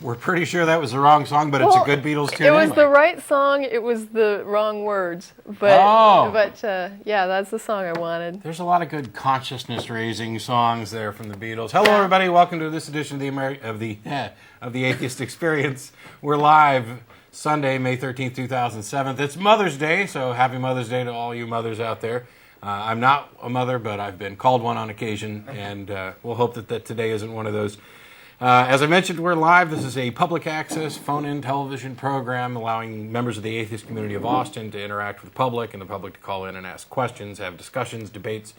We're pretty sure that was the wrong song, but it's a good Beatles tune. It was anyway. the right song. It was the wrong words. But yeah, that's the song I wanted. There's a lot of good consciousness-raising songs there from the Beatles. Hello, everybody. Welcome to this edition of the Atheist Experience. We're live Sunday, May 13th, 2007. It's Mother's Day, so happy Mother's Day to all you mothers out there. I'm not a mother, but I've been called one on occasion, and we'll hope that today isn't one of those. As I mentioned, we're live. This is a public access phone-in television program allowing members of the atheist community of Austin to interact with the public and the public to call in and ask questions, have discussions, debates,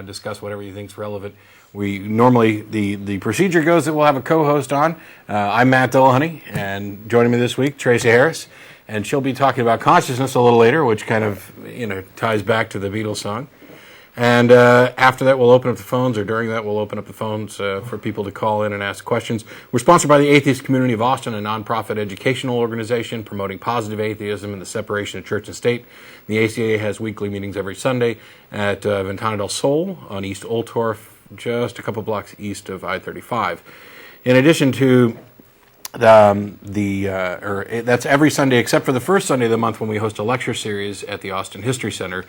discuss whatever you think's relevant. We normally, the procedure goes that we'll have a co-host on. I'm Matt Dillahunty, and joining me this week, Tracie Harris, and she'll be talking about consciousness a little later, which kind of, ties back to the Beatles song. And after that, we'll open up the phones, or during that, we'll open up the phones for people to call in and ask questions. We're sponsored by the Atheist Community of Austin, a nonprofit educational organization promoting positive atheism and the separation of church and state. The ACA has weekly meetings every Sunday at Ventana del Sol on East Old Torf, just a couple blocks east of I-35. In addition to that's every Sunday except for the first Sunday of the month when we host a lecture series at the Austin History Center.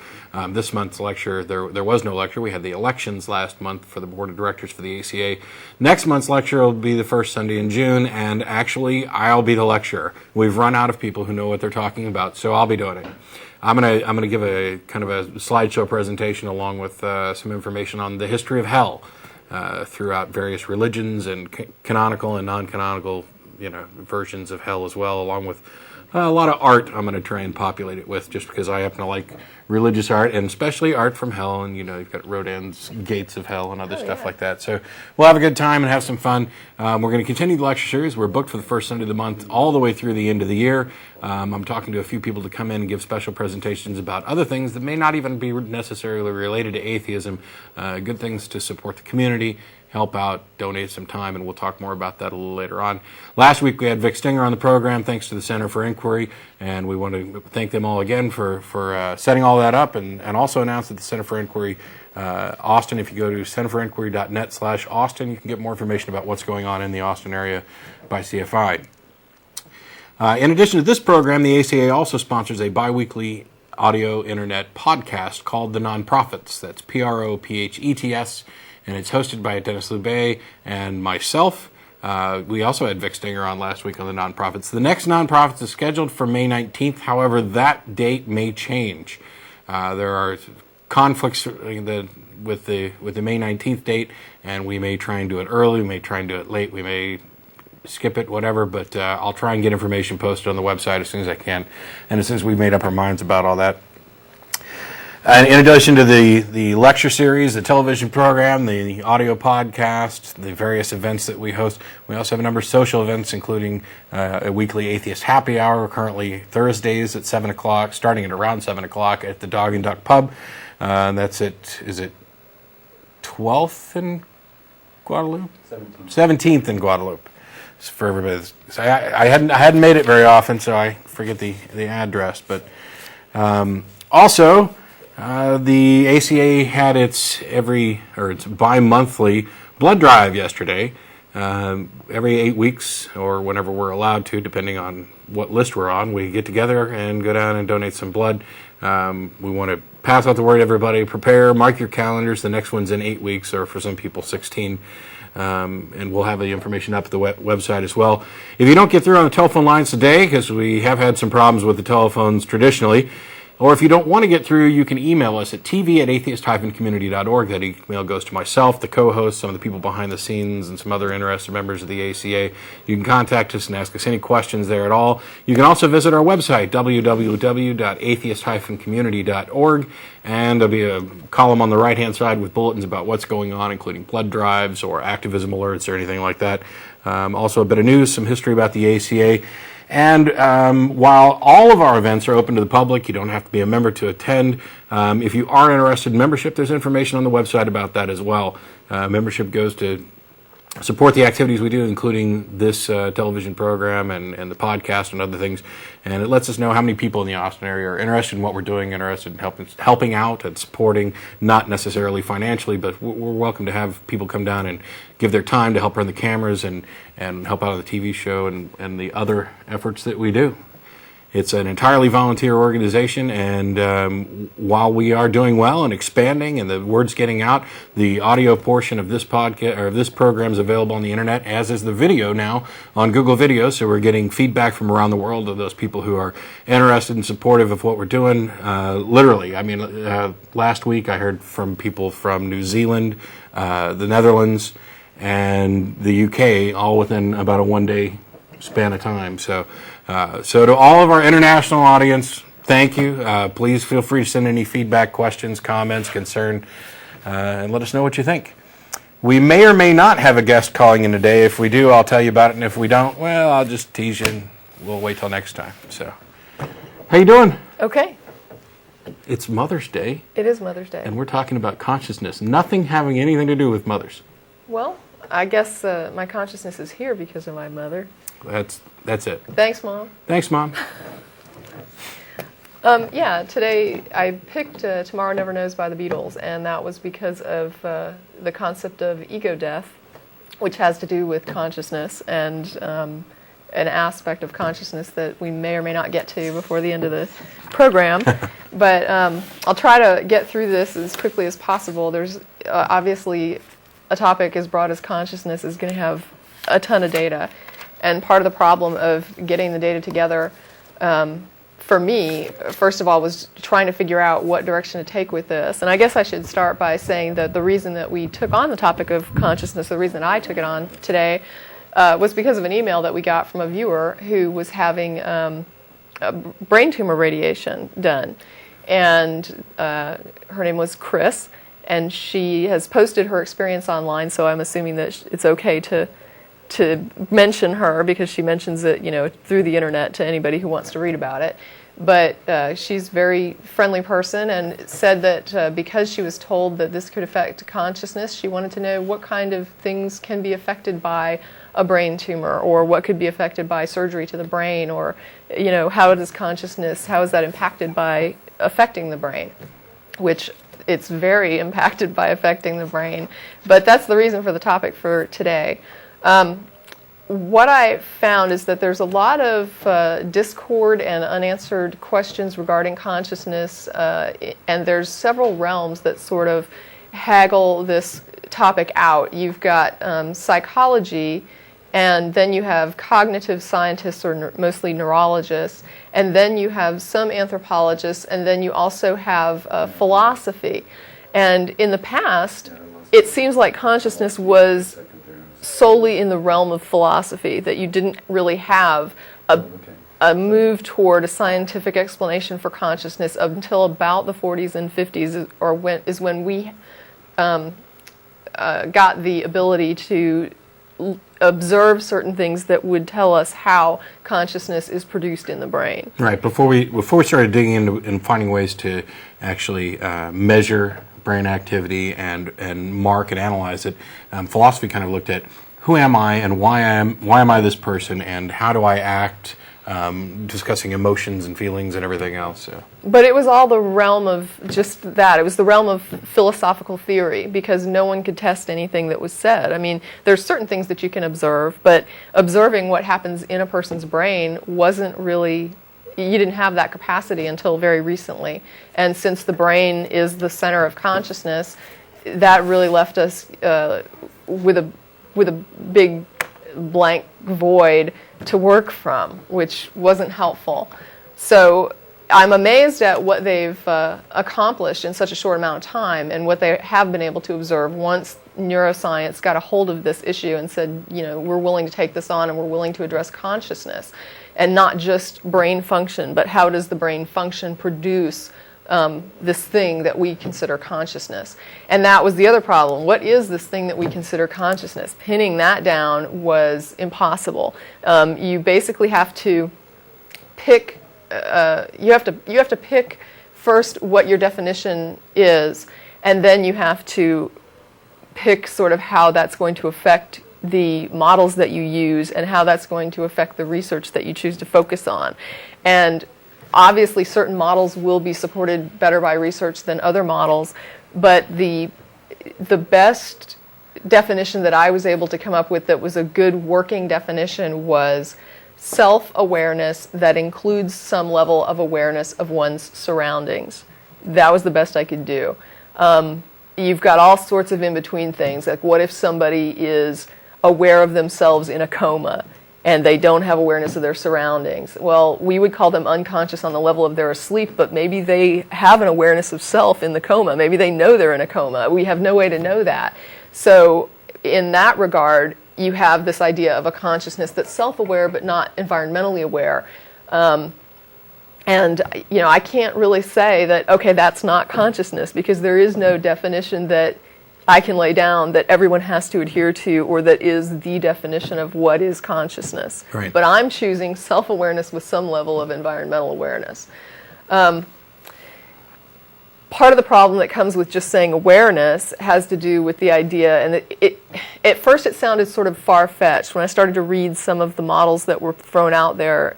This month's lecture, there was no lecture. We had the elections last month for the board of directors for the ACA. Next month's lecture will be the first Sunday in June, and actually I'll be the lecturer. We've run out of people who know what they're talking about, so I'll be doing it. I'm gonna give a kind of a slideshow presentation along with some information on the history of hell throughout various religions and canonical and non-canonical versions of hell as well, along with a lot of art I'm going to try and populate it with, just because I happen to like religious art, and especially art from hell, and you've got Rodin's Gates of Hell and other stuff like that. So we'll have a good time and have some fun. We're going to continue the lecture series. We're booked for the first Sunday of the month all the way through the end of the year. I'm talking to a few people to come in and give special presentations about other things that may not even be necessarily related to atheism, good things to support the community, help out, donate some time, and we'll talk more about that a little later on. Last week we had Vic Stinger on the program, thanks to the Center for Inquiry, and we want to thank them all again for setting all that up, and also announce that the Center for Inquiry Austin, if you go to centerforinquiry.net/Austin, you can get more information about what's going on in the Austin area by CFI. In addition to this program, the ACA also sponsors a bi-weekly audio internet podcast called The Nonprofits. That's PROPHETS, and it's hosted by Dennis Lubay and myself. We also had Vic Stinger on last week on the Nonprofits. The next Nonprofits is scheduled for May 19th. However, that date may change. There are conflicts with the May 19th date, and we may try and do it early, we may try and do it late, we may skip it, whatever, but I'll try and get information posted on the website as soon as I can, and as soon as we've made up our minds about all that. In addition to the lecture series, the television program, the audio podcast, the various events that we host, we also have a number of social events, including a weekly Atheist Happy Hour, currently Thursdays at 7 o'clock, starting at around 7 o'clock at the Dog and Duck Pub. That's is it 12th in Guadalupe? 17th in Guadalupe. For everybody. So I hadn't made it very often, so I forget the address. But also, the ACA had its bi-monthly blood drive yesterday. Every 8 weeks, or whenever we're allowed to, depending on what list we're on, we get together and go down and donate some blood. We want to pass out the word to everybody. Prepare, mark your calendars. The next one's in 8 weeks, or for some people, 16. And we'll have the information up at the website as well. If you don't get through on the telephone lines today, because we have had some problems with the telephones traditionally, or if you don't want to get through, you can email us at tv@atheist-community.org. That email goes to myself, the co-host, some of the people behind the scenes, and some other interested members of the ACA. You can contact us and ask us any questions there at all. You can also visit our website, www.atheist-community.org, and there'll be a column on the right-hand side with bulletins about what's going on, including blood drives or activism alerts or anything like that. Also a bit of news, some history about the ACA. And while all of our events are open to the public, you don't have to be a member to attend. If you are interested in membership, there's information on the website about that as well. Membership goes to support the activities we do, including this television program and the podcast and other things. And it lets us know how many people in the Austin area are interested in what we're doing, interested in helping out and supporting, not necessarily financially, but we're welcome to have people come down and give their time to help run the cameras and help out on the TV show and the other efforts that we do. It's an entirely volunteer organization, and while we are doing well and expanding and the word's getting out, the audio portion of this podcast or this program is available on the internet, as is the video now on Google Video. So we're getting feedback from around the world of those people who are interested and supportive of what we're doing. Literally, I mean, last week I heard from people from New Zealand, the Netherlands, and the UK, all within about a one-day span of time. So to all of our international audience, thank you. Please feel free to send any feedback, questions, comments, concern, and let us know what you think. We may or may not have a guest calling in today. If we do, I'll tell you about it, and if we don't, well, I'll just tease you and we'll wait till next time. So, how you doing? Okay. It's Mother's Day. It is Mother's Day. And we're talking about consciousness, nothing having anything to do with mothers. Well, I guess my consciousness is here because of my mother. That's it. Thanks, Mom. Thanks, Mom. Yeah, today I picked Tomorrow Never Knows by the Beatles, and that was because of the concept of ego death, which has to do with consciousness and an aspect of consciousness that we may or may not get to before the end of the program. But I'll try to get through this as quickly as possible. There's obviously a topic as broad as consciousness is going to have a ton of data. And part of the problem of getting the data together, for me, first of all, was trying to figure out what direction to take with this. And I guess I should start by saying that the reason that we took on the topic of consciousness, the reason I took it on today, was because of an email that we got from a viewer who was having a brain tumor radiation done. And her name was Chris, and she has posted her experience online, so I'm assuming that it's okay to mention her because she mentions it, through the internet to anybody who wants to read about it. But she's a very friendly person and said that because she was told that this could affect consciousness, she wanted to know what kind of things can be affected by a brain tumor, or what could be affected by surgery to the brain, or how is that impacted by affecting the brain, which it's very impacted by affecting the brain. But that's the reason for the topic for today. What I found is that there's a lot of discord and unanswered questions regarding consciousness, and there's several realms that sort of haggle this topic out. You've got psychology, and then you have cognitive scientists, or mostly neurologists, and then you have some anthropologists, and then you also have philosophy. And in the past, it seems like consciousness was solely in the realm of philosophy, that you didn't really have a move toward a scientific explanation for consciousness until about the 40s and 50s, is when we got the ability to observe certain things that would tell us how consciousness is produced in the brain. Right. Before we started digging into and finding ways to actually measure brain activity and mark and analyze it, philosophy kind of looked at who am I and why am I this person and how do I act, discussing emotions and feelings and everything else. So. But it was all the realm of just that. It was the realm of philosophical theory, because no one could test anything that was said. I mean, there's certain things that you can observe, but observing what happens in a person's brain wasn't really, you didn't have that capacity until very recently. And since the brain is the center of consciousness, that really left us with a big blank void to work from, which wasn't helpful. So I'm amazed at what they've accomplished in such a short amount of time, and what they have been able to observe once neuroscience got a hold of this issue and said, we're willing to take this on and we're willing to address consciousness, and not just brain function, but how does the brain function produce this thing that we consider consciousness. And that was the other problem. What is this thing that we consider consciousness? Pinning that down was impossible. You basically have to pick. You have to pick first what your definition is, and then you have to pick sort of how that's going to affect the models that you use and how that's going to affect the research that you choose to focus on. And obviously certain models will be supported better by research than other models, but the best definition that I was able to come up with that was a good working definition was self-awareness that includes some level of awareness of one's surroundings. That was the best I could do. You've got all sorts of in-between things, like what if somebody is aware of themselves in a coma and they don't have awareness of their surroundings? Well, we would call them unconscious on the level of they're asleep, but maybe they have an awareness of self in the coma. Maybe they know they're in a coma. We have no way to know that. So in that regard, you have this idea of a consciousness that's self-aware but not environmentally aware. And I can't really say that, okay, that's not consciousness, because there is no definition that I can lay down that everyone has to adhere to, or that is the definition of what is consciousness. Right. But I'm choosing self-awareness with some level of environmental awareness. Part of the problem that comes with just saying awareness has to do with the idea, and at first it sounded sort of far-fetched. When I started to read some of the models that were thrown out there,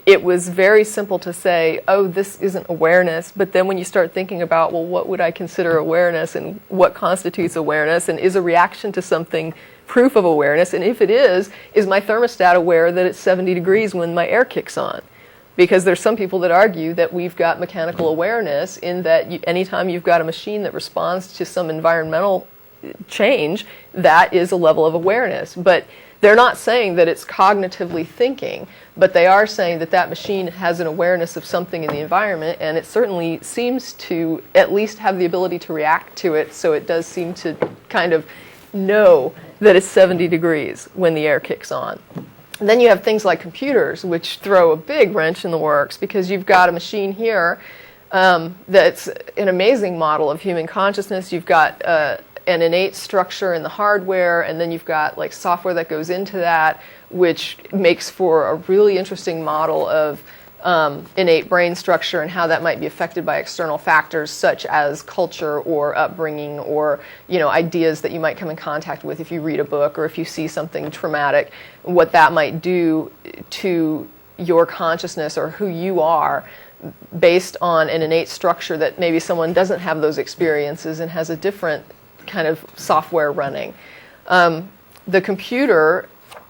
it was very simple to say, oh, this isn't awareness. But then when you start thinking about, well, what would I consider awareness, and what constitutes awareness, and is a reaction to something proof of awareness? And if it is my thermostat aware that it's 70 degrees when my air kicks on? Because there's some people that argue that we've got mechanical awareness in that anytime you've got a machine that responds to some environmental change, that is a level of awareness. But they're not saying that it's cognitively thinking, but they are saying that that machine has an awareness of something in the environment, and it certainly seems to at least have the ability to react to it, so it does seem to kind of know that it's 70 degrees when the air kicks on. And then you have things like computers, which throw a big wrench in the works, because you've got a machine here that's an amazing model of human consciousness. You've got an innate structure in the hardware, and then you've got like software that goes into that, which makes for a really interesting model of innate brain structure and how that might be affected by external factors such as culture or upbringing, or ideas that you might come in contact with if you read a book or if you see something traumatic, what that might do to your consciousness or who you are based on an innate structure that maybe someone doesn't have those experiences and has a different kind of software running. The computer,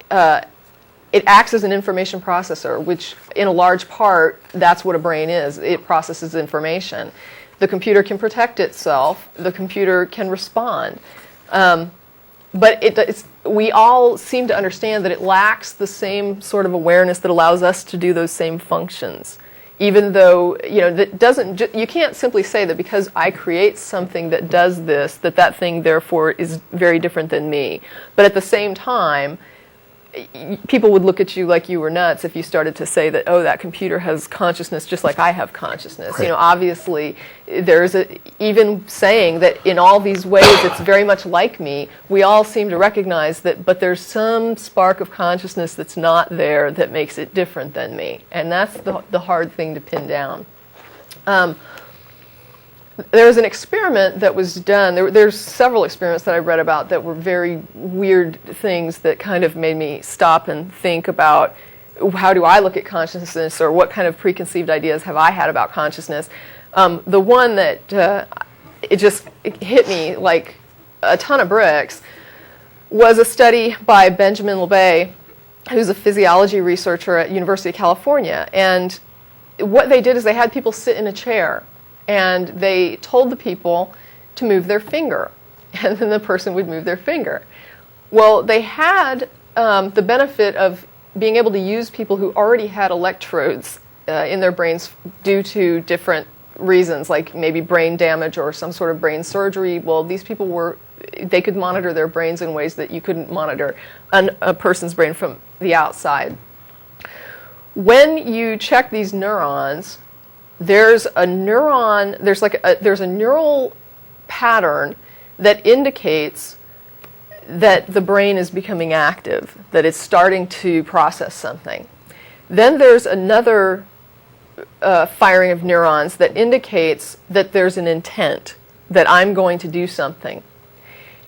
it acts as an information processor, which in a large part, that's what a brain is. It processes information. The computer can protect itself. The computer can respond. But we all seem to understand that it lacks the same sort of awareness that allows us to do those same functions. Even though, that doesn't, you can't simply say that because I create something that does this, that thing therefore is very different than me. But at the same time, people would look at you like you were nuts if you started to say that, oh, that computer has consciousness just like I have consciousness. Right. Obviously, there's even saying that in all these ways it's very much like me, we all seem to recognize that, but there's some spark of consciousness that's not there that makes it different than me. And that's the hard thing to pin down. There was an experiment that was done. There's several experiments that I read about that were very weird things that kind of made me stop and think about how do I look at consciousness, or what kind of preconceived ideas have I had about consciousness. The one that it hit me like a ton of bricks was a study by Benjamin LeBay, who's a physiology researcher at University of California. And what they did is they had people sit in a chair, and they told the people to move their finger, and then the person would move their finger. Well, they had the benefit of being able to use people who already had electrodes in their brains due to different reasons, like maybe brain damage or some sort of brain surgery. Well, these people they could monitor their brains in ways that you couldn't monitor a person's brain from the outside. When you check these neurons, there's a neural pattern that indicates that the brain is becoming active, that it's starting to process something. Then there's another firing of neurons that indicates that there's an intent, that I'm going to do something.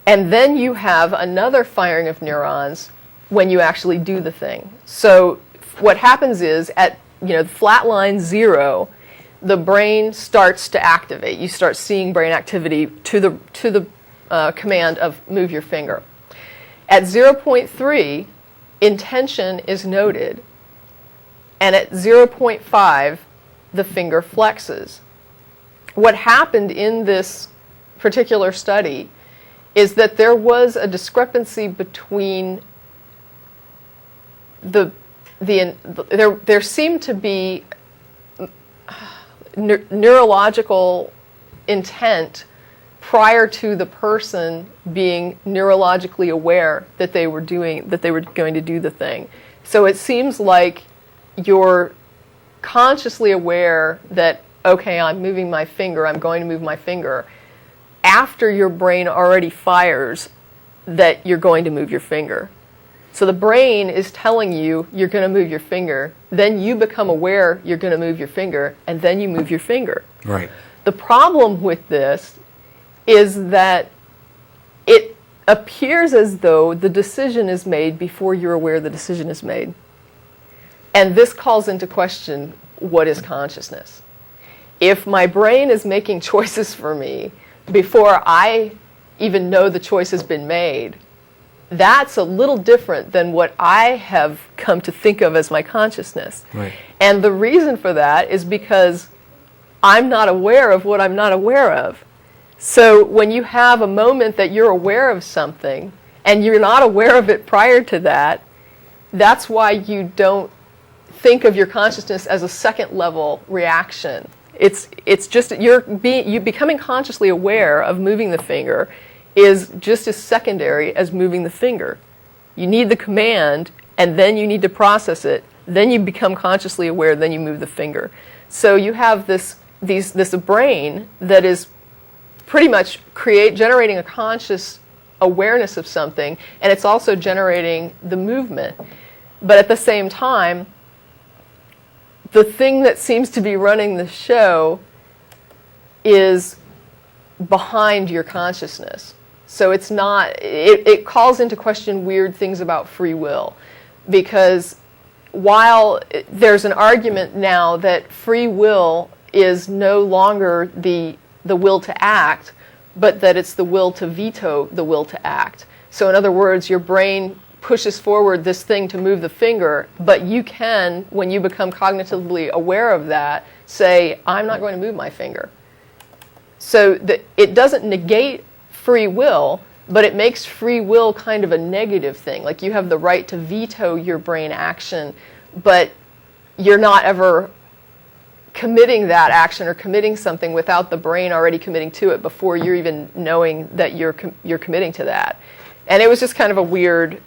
And then you have another firing of neurons when you actually do the thing. So what happens is at flat line 0, the brain starts to activate. You start seeing brain activity to the command of move your finger. At 0.3, intention is noted, and at 0.5, the finger flexes. What happened in this particular study is that there was a discrepancy between there seemed to be neurological intent prior to the person being neurologically aware that they were going to do the thing. So it seems like you're consciously aware that, okay, I'm moving my finger, I'm going to move my finger, after your brain already fires that you're going to move your finger. So the brain is telling you you're going to move your finger, then you become aware you're going to move your finger, and then you move your finger. Right. The problem with this is that it appears as though the decision is made before you're aware the decision is made. And this calls into question, what is consciousness? If my brain is making choices for me before I even know the choice has been made, that's a little different than what I have come to think of as my consciousness. Right. And the reason for that is because I'm not aware of what I'm not aware of. So when you have a moment that you're aware of something and you're not aware of it prior to that, that's why you don't think of your consciousness as a second level reaction. It's just you becoming consciously aware of moving the finger is just as secondary as moving the finger. You need the command, and then you need to process it. Then you become consciously aware, then you move the finger. So you have this brain that is pretty much generating a conscious awareness of something, and it's also generating the movement. But at the same time, the thing that seems to be running the show is behind your consciousness. So it's not, it calls into question weird things about free will, because while there's an argument now that free will is no longer the will to act, but that it's the will to veto the will to act. So in other words, your brain pushes forward this thing to move the finger, but you can, when you become cognitively aware of that, say, I'm not going to move my finger. So it doesn't negate free will, but it makes free will kind of a negative thing. Like you have the right to veto your brain action, but you're not ever committing that action or committing something without the brain already committing to it before you're even knowing that you're committing to that. And it was just kind of a weird,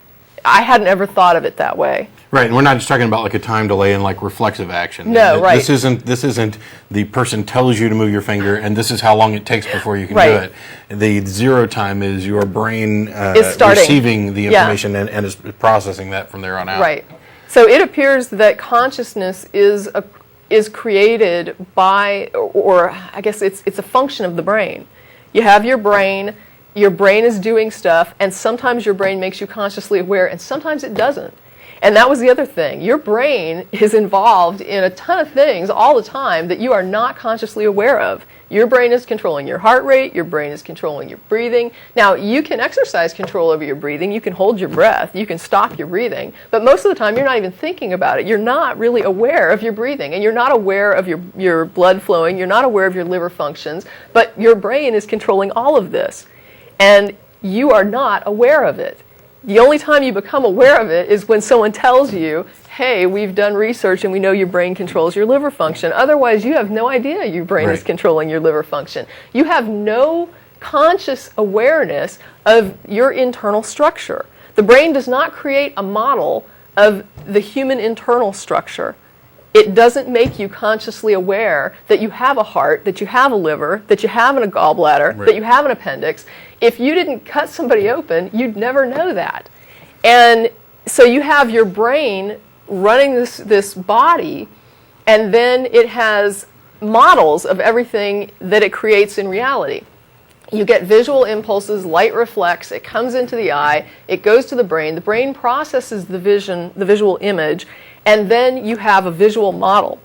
I hadn't ever thought of it that way. Right, and we're not just talking about like a time delay and like reflexive action. No, right. This isn't the person tells you to move your finger and this is how long it takes before you can do it. The zero time is your brain receiving the information and is processing that from there on out. Right. So it appears that consciousness is created by, or I guess it's a function of the brain. You have your brain is doing stuff, and sometimes your brain makes you consciously aware, and sometimes it doesn't. And that was the other thing. Your brain is involved in a ton of things all the time that you are not consciously aware of. Your brain is controlling your heart rate, your brain is controlling your breathing. Now, you can exercise control over your breathing, you can hold your breath, you can stop your breathing, but most of the time you're not even thinking about it. You're not really aware of your breathing, and you're not aware of your blood flowing, you're not aware of your liver functions, but your brain is controlling all of this. And you are not aware of it. The only time you become aware of it is when someone tells you, hey, we've done research and we know your brain controls your liver function. Otherwise, you have no idea your brain is controlling your liver function. You have no conscious awareness of your internal structure. The brain does not create a model of the human internal structure. It doesn't make you consciously aware that you have a heart, that you have a liver, that you have a gallbladder, that you have an appendix. If you didn't cut somebody open, you'd never know that. And so you have your brain running this body, and then it has models of everything that it creates in reality. You get visual impulses, light reflects, it comes into the eye, it goes to the brain processes the visual image, and then you have a visual model.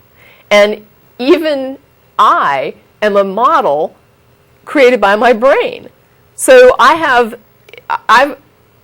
And even I am a model created by my brain. So I'm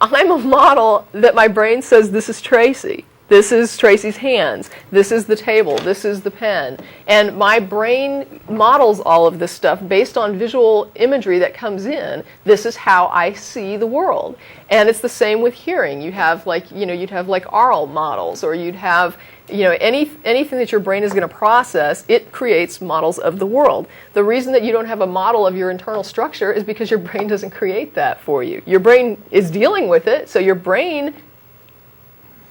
a model that my brain says, this is Tracie. This is Tracie's hands. This is the table. This is the pen. And my brain models all of this stuff based on visual imagery that comes in. This is how I see the world. And it's the same with hearing. You have you'd have like aural models, or you'd have, anything that your brain is going to process, it creates models of the world. The reason that you don't have a model of your internal structure is because your brain doesn't create that for you. Your brain is dealing with it, so your brain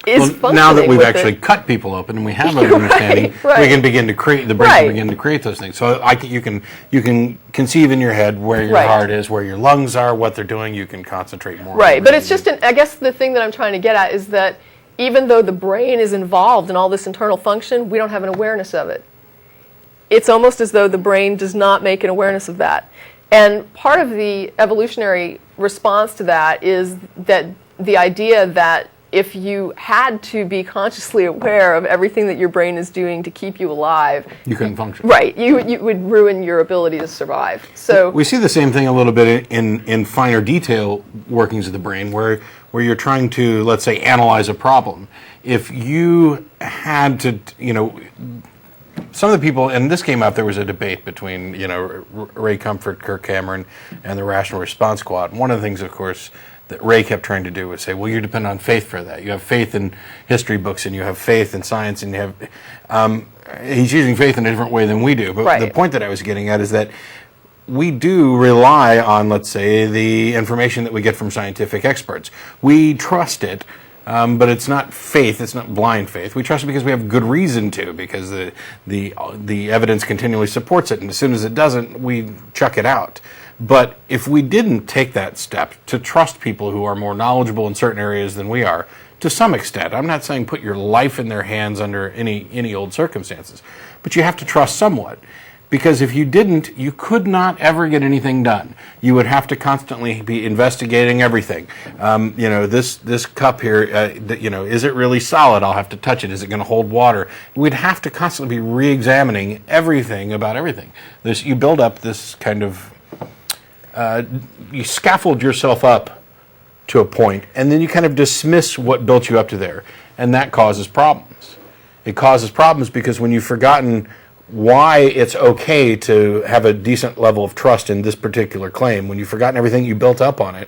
is functioning. Now that we've with actually it. cut people open and we have an understanding, right. we can begin to create, the brain Right. can begin to create those things. So you can conceive in your head where your Right. heart is, where your lungs are, what they're doing. You can concentrate more. Right, on but it. it's just, I guess the thing that I'm trying to get at is that even though the brain is involved in all this internal function, we don't have an awareness of it. It's almost as though the brain does not make an awareness of that. And part of the evolutionary response to that is that the idea that if you had to be consciously aware of everything that your brain is doing to keep you alive, you couldn't function. right, you would ruin your ability to survive. So we see the same thing a little bit in finer detail workings of the brain, where you're trying to, let's say, analyze a problem. If you had to, some of the people, and this came up, there was a debate between, Ray Comfort, Kirk Cameron, and the Rational Response Squad. And one of the things, of course, that Ray kept trying to do was say, well, you depend on faith for that. You have faith in history books, and you have faith in science, and you have... he's using faith in a different way than we do. But right. The point that I was getting at is that we do rely on, let's say, the information that we get from scientific experts. We trust it, but it's not faith. It's not blind faith. We trust it because we have good reason to, because the evidence continually supports it, and as soon as it doesn't, we chuck it out. But if we didn't take that step to trust people who are more knowledgeable in certain areas than we are, to some extent, I'm not saying put your life in their hands under any old circumstances, but you have to trust somewhat. Because if you didn't, you could not ever get anything done. You would have to constantly be investigating everything. This cup here, is it really solid? I'll have to touch it. Is it going to hold water? We'd have to constantly be re-examining everything about everything. You build up this kind of, you scaffold yourself up to a point, and then you kind of dismiss what built you up to there, and that causes problems. It causes problems because when you've forgotten why it's okay to have a decent level of trust in this particular claim, when you've forgotten everything you built up on it,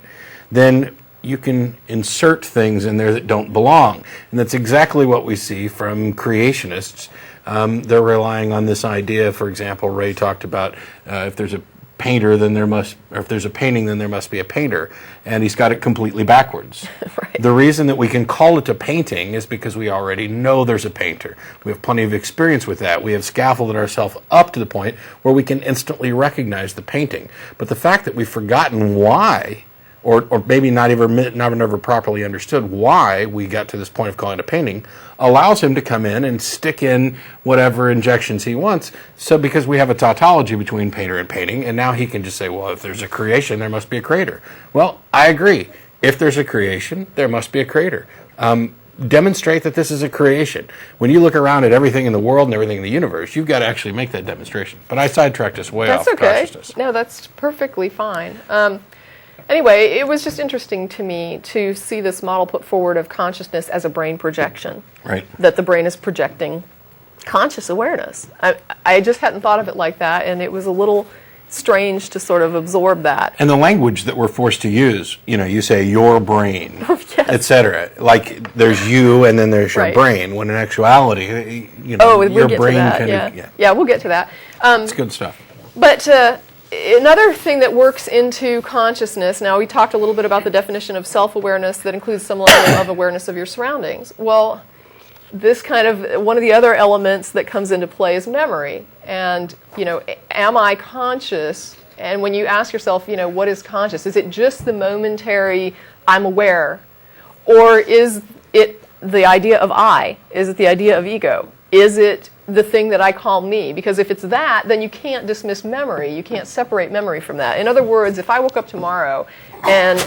then you can insert things in there that don't belong. And that's exactly what we see from creationists. They're relying on this idea. For example, Ray talked about if there's a painter, then if there's a painting, then there must be a painter. And he's got it completely backwards. Right. The reason that we can call it a painting is because we already know there's a painter. We have plenty of experience with that. We have scaffolded ourselves up to the point where we can instantly recognize the painting. But the fact that we've forgotten why, or maybe not ever properly understood why we got to this point of calling it a painting, allows him to come in and stick in whatever injections he wants. So because we have a tautology between painter and painting, and now he can just say, well, if there's a creation, there must be a creator. Well, I agree. If there's a creation, there must be a creator. Demonstrate that this is a creation. When you look around at everything in the world and everything in the universe, you've got to actually make that demonstration. But I sidetracked us way off consciousness. No, that's perfectly fine. Anyway, it was just interesting to me to see this model put forward of consciousness as a brain projection. Right. That the brain is projecting conscious awareness. I just hadn't thought of it like that, and it was a little strange to sort of absorb that. And the language that we're forced to use, you say your brain, Yes. etc. Like there's you and then there's your Right. brain, when in actuality, We'll your get brain to that. kind of... Yeah, we'll get to that. It's good stuff. But another thing that works into consciousness, now we talked a little bit about the definition of self-awareness that includes some level of awareness of your surroundings. Well, this kind of, one of the other elements that comes into play is memory. And, am I conscious? And when you ask yourself, what is conscious? Is it just the momentary, I'm aware? Or is it the idea of I? Is it the idea of ego? Is it the thing that I call me, because if it's that, then you can't dismiss memory. You can't separate memory from that. In other words, if I woke up tomorrow and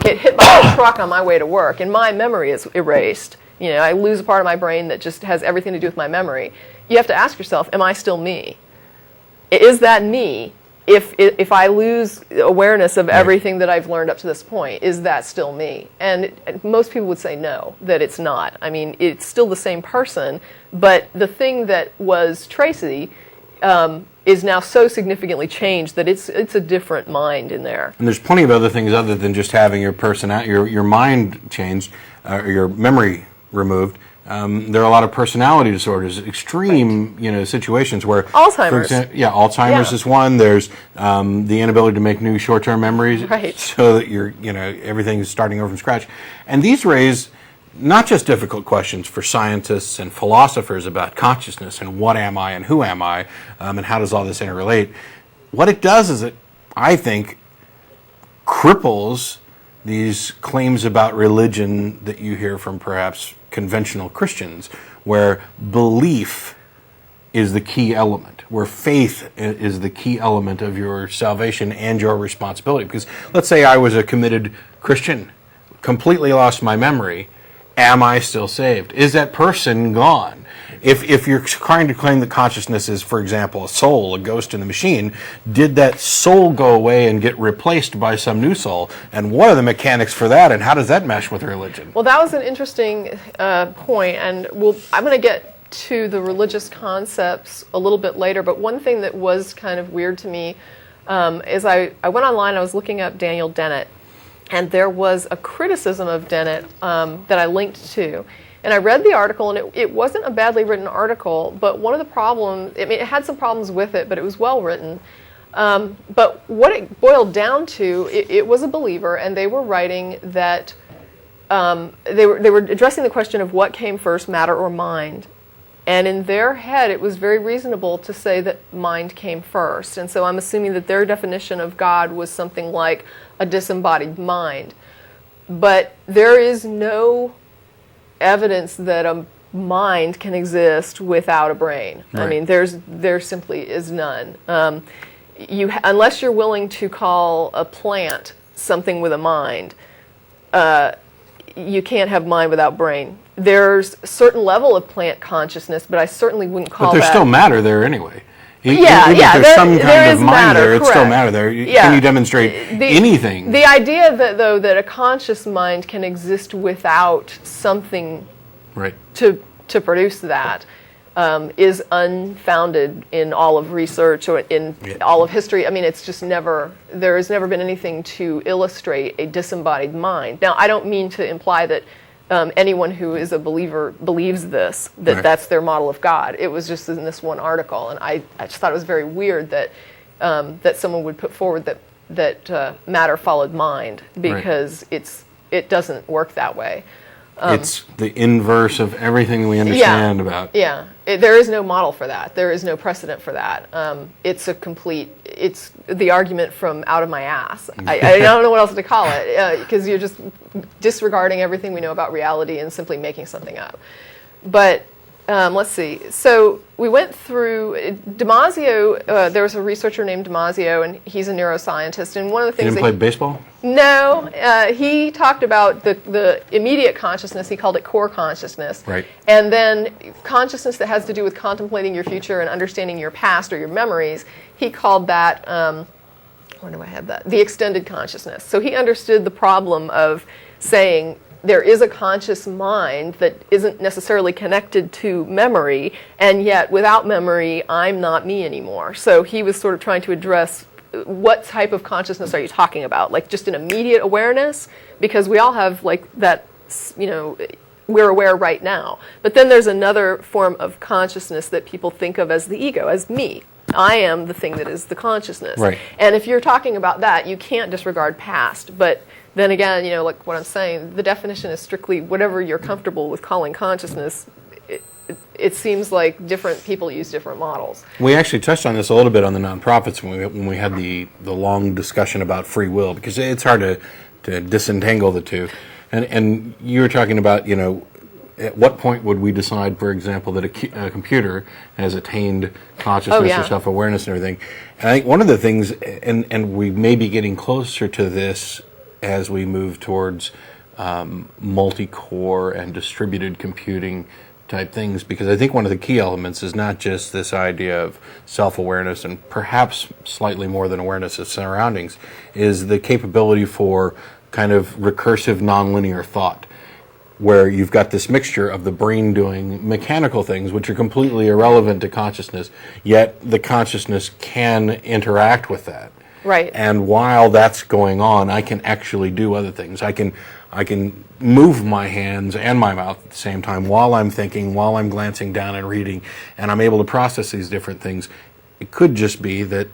get hit by a truck on my way to work and my memory is erased, I lose a part of my brain that just has everything to do with my memory, you have to ask yourself, am I still me? Is that me? If I lose awareness of everything that I've learned up to this point, is that still me? And most people would say no, that it's not. I mean, it's still the same person, but the thing that was Tracie is now so significantly changed that it's a different mind in there. And there's plenty of other things other than just having your your mind changed, or your memory removed. There are a lot of personality disorders, extreme, situations where Alzheimer's. Alzheimer's is one. There's the inability to make new short-term memories, right, so that everything is starting over from scratch. And these raise not just difficult questions for scientists and philosophers about consciousness and what am I and who am I, and how does all this interrelate. What it does is it, I think, cripples these claims about religion that you hear from perhaps conventional Christians, where belief is the key element, where faith is the key element of your salvation and your responsibility. Because let's say I was a committed Christian, completely lost my memory, am I still saved? Is that person gone? If you're trying to claim that consciousness is, for example, a soul, a ghost in the machine, did that soul go away and get replaced by some new soul? And what are the mechanics for that, and how does that mesh with religion? Well, that was an interesting point, and I'm going to get to the religious concepts a little bit later, but one thing that was kind of weird to me is I went online, I was looking up Daniel Dennett, and there was a criticism of Dennett that I linked to. And I read the article, and it wasn't a badly written article, but one of the problems, it had some problems with it, but it was well written. But what it boiled down to, it was a believer, and they were writing that they were addressing the question of what came first, matter or mind. And in their head, it was very reasonable to say that mind came first. And so I'm assuming that their definition of God was something like a disembodied mind. But there is no evidence that a mind can exist without a brain. Right. I mean, there simply is none. Unless you're willing to call a plant something with a mind, you can't have mind without brain. There's a certain level of plant consciousness, but I certainly wouldn't call that. But there's still matter there anyway. Even if there's some kind of mind matter, there, it's still matter there. Can you demonstrate anything? The idea that a conscious mind can exist without something to produce that is unfounded in all of research or in all of history. I mean, it's just there has never been anything to illustrate a disembodied mind. Now, I don't mean to imply that anyone who is a believer believes this, that's their model of God. It was just in this one article, and I just thought it was very weird that that someone would put forward that matter followed mind, because it doesn't work that way. It's the inverse of everything we understand about. Yeah, there is no model for that. There is no precedent for that. It's the argument from out of my ass. I don't know what else to call it, because you're just disregarding everything we know about reality and simply making something up. But let's see. So we went through Damasio. There was a researcher named Damasio, and he's a neuroscientist. And one of the things he didn't play baseball? No, he talked about the immediate consciousness. He called it core consciousness. Right. And then consciousness that has to do with contemplating your future and understanding your past or your memories. He called that, where do I have that? The extended consciousness. So he understood the problem of saying there is a conscious mind that isn't necessarily connected to memory, and yet without memory, I'm not me anymore. So he was sort of trying to address what type of consciousness are you talking about? Like just an immediate awareness? Because we all have like that, we're aware right now. But then there's another form of consciousness that people think of as the ego, as me. I am the thing that is the consciousness. Right. And if you're talking about that, you can't disregard past. But then again, like what I'm saying, the definition is strictly whatever you're comfortable with calling consciousness. It seems like different people use different models. We actually touched on this a little bit on the nonprofits when we had the long discussion about free will, because it's hard to disentangle the two. And you were talking about, at what point would we decide, for example, that a computer has attained consciousness or self-awareness and everything? And I think one of the things, and we may be getting closer to this as we move towards multi-core and distributed computing type things, because I think one of the key elements is not just this idea of self-awareness and perhaps slightly more than awareness of surroundings, is the capability for kind of recursive nonlinear thought, where you've got this mixture of the brain doing mechanical things which are completely irrelevant to consciousness, yet the consciousness can interact with that. Right. And while that's going on, I can actually do other things. I can move my hands and my mouth at the same time while I'm thinking, while I'm glancing down and reading, and I'm able to process these different things. It could just be that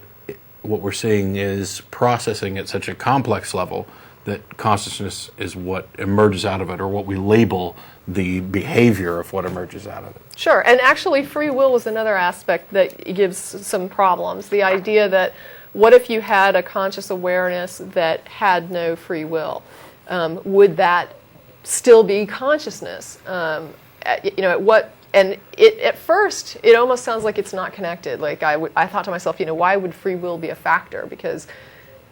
what we're seeing is processing at such a complex level that consciousness is what emerges out of it, or what we label the behavior of what emerges out of it. Sure, and actually free will is another aspect that gives some problems. The idea that what if you had a conscious awareness that had no free will? Would that still be consciousness? At what? And at first, it almost sounds like it's not connected. Like I thought to myself, why would free will be a factor? Because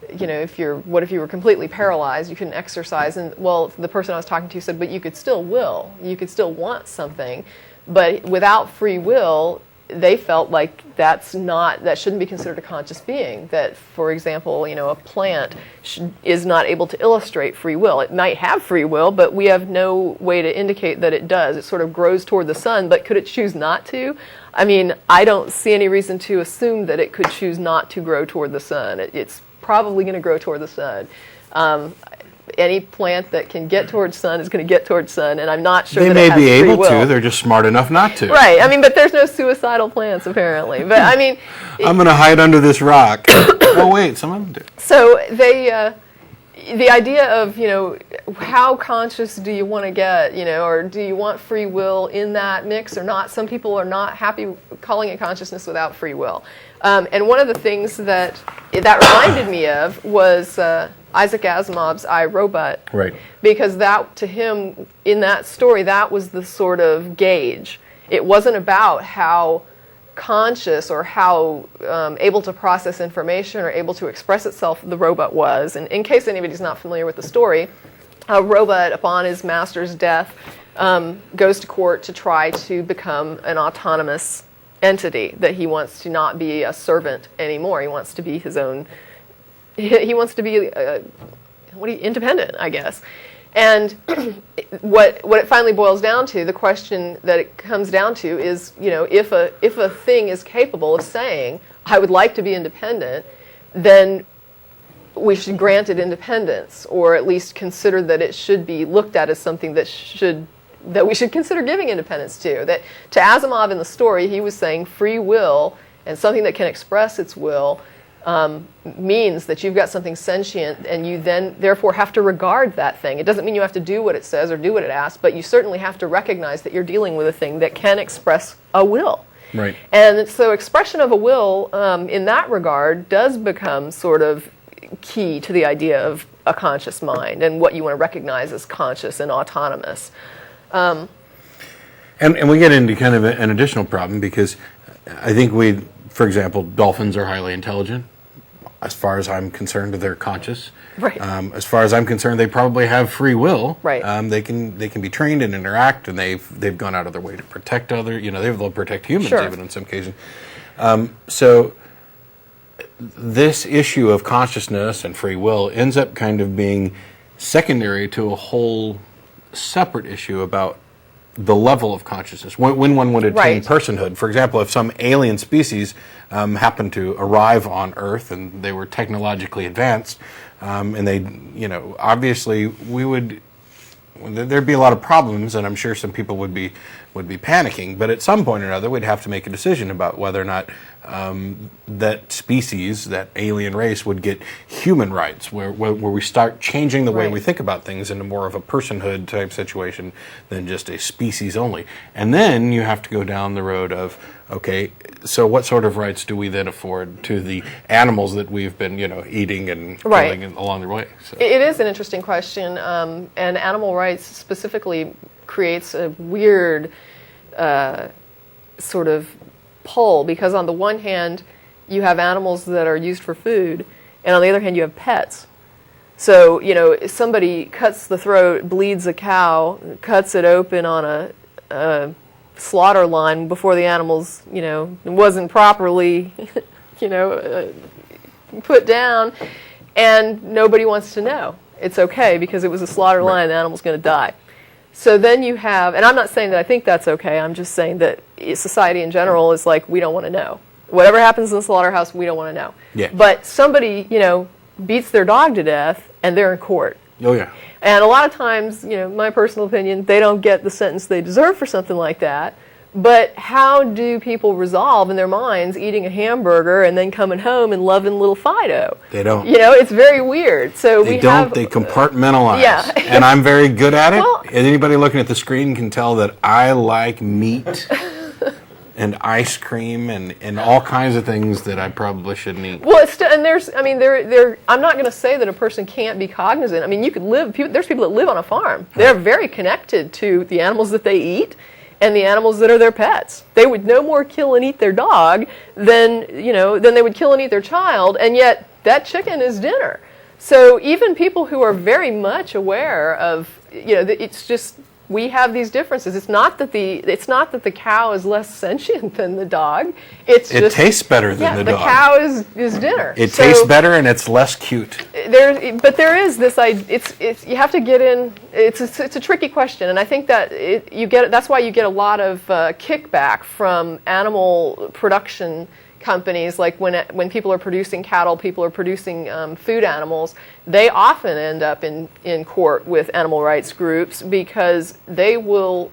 what if you were completely paralyzed, you couldn't exercise? And well, the person I was talking to said, but you could still will, you could still want something, but without free will, they felt like that shouldn't be considered a conscious being. That, for example, a plant is not able to illustrate free will. It might have free will, but we have no way to indicate that it does. It sort of grows toward the sun, but could it choose not to? I mean, I don't see any reason to assume that it could choose not to grow toward the sun. It's probably going to grow toward the sun. Any plant that can get towards sun is going to get towards sun, and I'm not sure they that may it has be free able will. to. They're just smart enough not to. Right. I mean, but there's no suicidal plants apparently. But I mean, I'm going to hide under this rock. Oh wait, some of them do. So the idea of how conscious do you want to get, or do you want free will in that mix or not? Some people are not happy calling it consciousness without free will. And one of the things that reminded me of was Isaac Asimov's I, Robot. Right. Because that, to him, in that story, that was the sort of gauge. It wasn't about how conscious or how able to process information or able to express itself the robot was. And in case anybody's not familiar with the story, a robot, upon his master's death, goes to court to try to become an autonomous entity, that he wants to not be a servant anymore. He wants to be his own. He wants to be independent, I guess. And what it finally boils down to, the question that it comes down to is, if a thing is capable of saying, I would like to be independent, then we should grant it independence, or at least consider that it should be looked at as something that we should consider giving independence to. That to Asimov in the story, he was saying free will and something that can express its will means that you've got something sentient, and you then therefore have to regard that thing. It doesn't mean you have to do what it says or do what it asks, but you certainly have to recognize that you're dealing with a thing that can express a will. Right. And so expression of a will in that regard does become sort of key to the idea of a conscious mind and what you want to recognize as conscious and autonomous. And we get into kind of an additional problem, because I think for example, dolphins are highly intelligent. As far as I'm concerned, they're conscious. Right. As far as I'm concerned, they probably have free will. Right. They can be trained and interact, and they've gone out of their way to protect they'll protect humans. Sure. Even in some cases. So this issue of consciousness and free will ends up kind of being secondary to a whole separate issue about the level of consciousness, when one would attain Right. personhood. For example, if some alien species happened to arrive on Earth and they were technologically advanced, and they, obviously there'd be a lot of problems, and I'm sure some people would be panicking. But at some point or another, we'd have to make a decision about whether or not that species, that alien race, would get human rights, where we start changing the way Right. we think about things into more of a personhood type situation than just a species only. And then you have to go down the road of, okay, so what sort of rights do we then afford to the animals that we've been, eating and Right. killing along the way? So. It is an interesting question, and animal rights specifically creates a weird sort of pull, because on the one hand, you have animals that are used for food, and on the other hand, you have pets. So, if somebody cuts the throat, bleeds a cow, cuts it open on a slaughter line before the animal's, wasn't properly, put down, and nobody wants to know. It's okay because it was a slaughter line, the animal's going to die. So then you have, and I'm not saying that I think that's okay, I'm just saying that society in general is like, we don't want to know. Whatever happens in the slaughterhouse, we don't want to know. Yeah. But somebody, beats their dog to death, and they're in court. Oh, yeah. And a lot of times, my personal opinion, they don't get the sentence they deserve for something like that. But how do people resolve in their minds eating a hamburger and then coming home and loving little Fido? They don't. It's very weird. So they compartmentalize. Yeah. And I'm very good at it. Well, anybody looking at the screen can tell that I like meat and ice cream and all kinds of things that I probably shouldn't eat. Well, I'm not going to say that a person can't be cognizant. I mean, you could live. There's people that live on a farm. They're very connected to the animals that they eat and the animals that are their pets. They would no more kill and eat their dog than they would kill and eat their child, and yet that chicken is dinner. So even people who are very much aware of, it's just, we have these differences. It's not that the cow is less sentient than the dog. It tastes better than the dog. The cow is dinner. It tastes better and it's less cute. But there is this idea. It's you have to get in. It's a tricky question, and I think that that's why you get a lot of kickback from animal production companies. Like when people are producing cattle, people are producing food animals, they often end up in court with animal rights groups because they are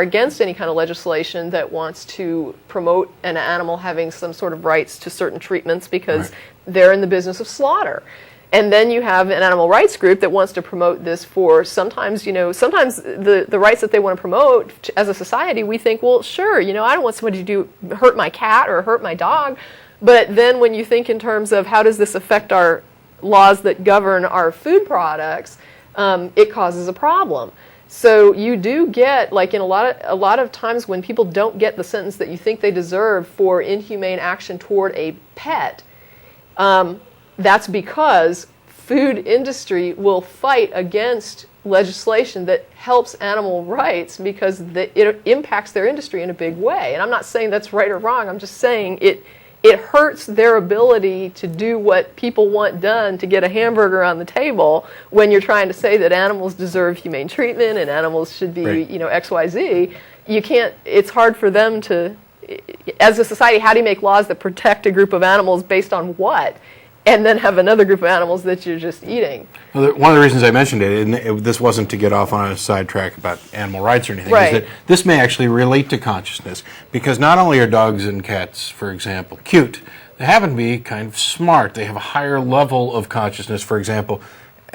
against any kind of legislation that wants to promote an animal having some sort of rights to certain treatments because they're in the business of slaughter. And then you have an animal rights group that wants to promote this for sometimes the rights that they want to promote as a society, we think, well, sure, I don't want somebody to hurt my cat or hurt my dog. But then when you think in terms of how does this affect our laws that govern our food products, it causes a problem. So you do get, like in a lot of times when people don't get the sentence that you think they deserve for inhumane action toward a pet, that's because food industry will fight against legislation that helps animal rights because it impacts their industry in a big way. And I'm not saying that's right or wrong. I'm just saying it hurts their ability to do what people want done to get a hamburger on the table when you're trying to say that animals deserve humane treatment and animals should be, XYZ. You can't, it's hard for them to, as a society, how do you make laws that protect a group of animals based on what? And then have another group of animals that you're just eating. Well, one of the reasons I mentioned it, and this wasn't to get off on a sidetrack about animal rights or anything, is that this may actually relate to consciousness. Because not only are dogs and cats, for example, cute, they happen to be kind of smart. They have a higher level of consciousness, for example.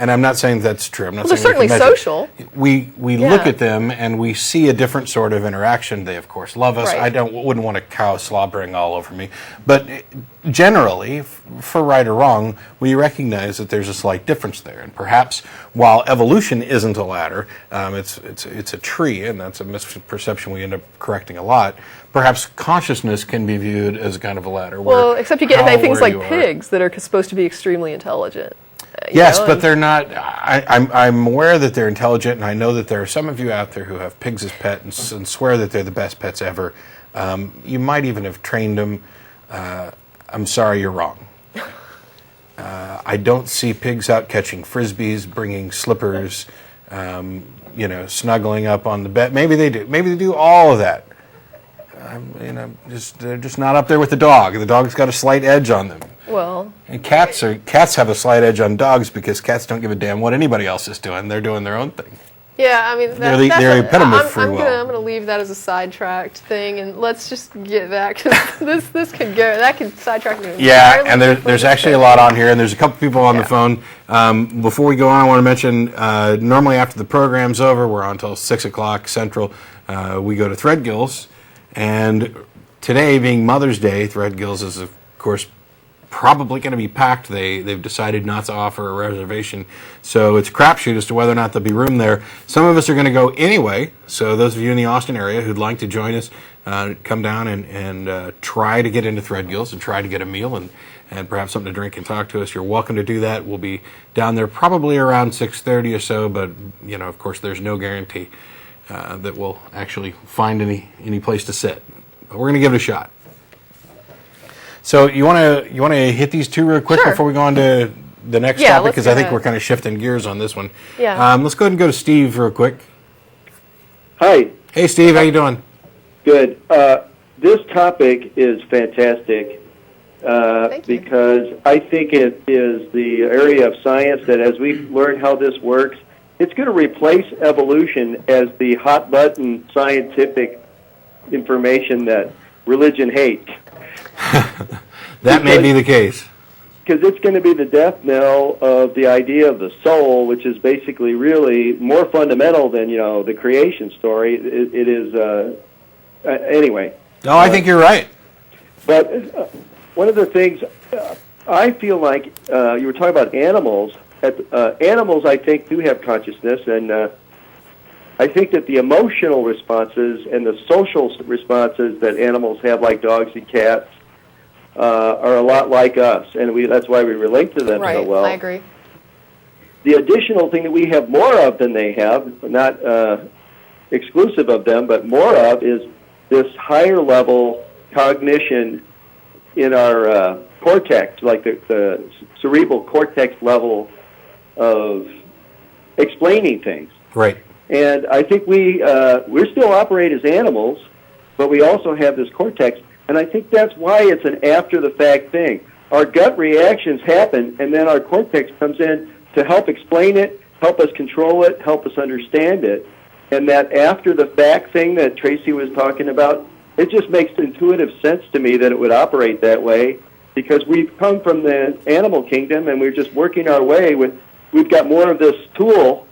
And I'm not saying that's true. I'm not saying they're certainly social. We look at them and we see a different sort of interaction. They of course love us. I wouldn't want a cow slobbering all over me. But generally, for right or wrong, we recognize that there's a slight difference there. And perhaps while evolution isn't a ladder, it's a tree, and that's a misperception we end up correcting a lot. Perhaps consciousness can be viewed as a kind of a ladder. Well, except you get things like pigs that are supposed to be extremely intelligent. Yes, but they're not. I'm aware that they're intelligent, and I know that there are some of you out there who have pigs as pets and swear that they're the best pets ever. You might even have trained them. I'm sorry, you're wrong. I don't see pigs out catching frisbees, bringing slippers, snuggling up on the bed. Maybe they do. Maybe they do all of that. They're just not up there with the dog. The dog's got a slight edge on them. Well, and cats have a slight edge on dogs because cats don't give a damn what anybody else is doing. They're doing their own thing. Yeah, I mean, they're the epitome of free will. I'm going to leave that as a sidetracked thing, and let's just get that because this could go. That could sidetrack me. Yeah, and there's actually a lot on here, and there's a couple people on the phone. Before we go on, I want to mention normally after the program's over, we're on until 6 o'clock Central. We go to Threadgill's, and today being Mother's Day, Threadgill's is of course probably going to be packed. They've decided not to offer a reservation, so it's a crapshoot as to whether or not there'll be room there. Some of us are going to go anyway, so those of you in the Austin area who'd like to join us, come down and try to get into Threadgills and try to get a meal and perhaps something to drink and talk to us. You're welcome to do that. We'll be down there probably around 6:30 or so, but of course, there's no guarantee that we'll actually find any place to sit. But we're going to give it a shot. So you want to hit these two real quick before we go on to the next topic, because I think we're kind of shifting gears on this one. Yeah. Let's go ahead and go to Steve real quick. Hi. Hey, Steve, how you doing? Good. This topic is fantastic because I think it is the area of science that as we learn how this works, it's going to replace evolution as the hot-button scientific information that religion hates. That may be the case. Because it's going to be the death knell of the idea of the soul, which is basically really more fundamental than, the creation story. It is... Anyway. No, I think you're right. But one of the things I feel like you were talking about animals. Animals, I think, do have consciousness, and I think that the emotional responses and the social responses that animals have, like dogs and cats, are a lot like us, and that's why we relate to them so well. Right, I agree. The additional thing that we have more of than they have, not exclusive of them, but more of, is this higher level cognition in our cortex, like the cerebral cortex level of explaining things. Right. And I think we still operate as animals, but we also have this cortex, and I think that's why it's an after-the-fact thing. Our gut reactions happen, and then our cortex comes in to help explain it, help us control it, help us understand it. And that after-the-fact thing that Tracie was talking about, it just makes intuitive sense to me that it would operate that way, because we've come from the animal kingdom, and we're just working our way we've got more of this tool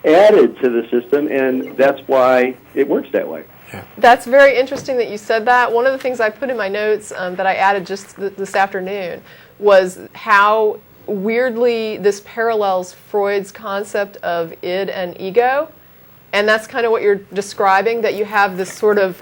added to the system, and that's why it works that way. Yeah. That's very interesting that you said that. One of the things I put in my notes that I added just this afternoon was how weirdly this parallels Freud's concept of id and ego. And that's kind of what you're describing, that you have this sort of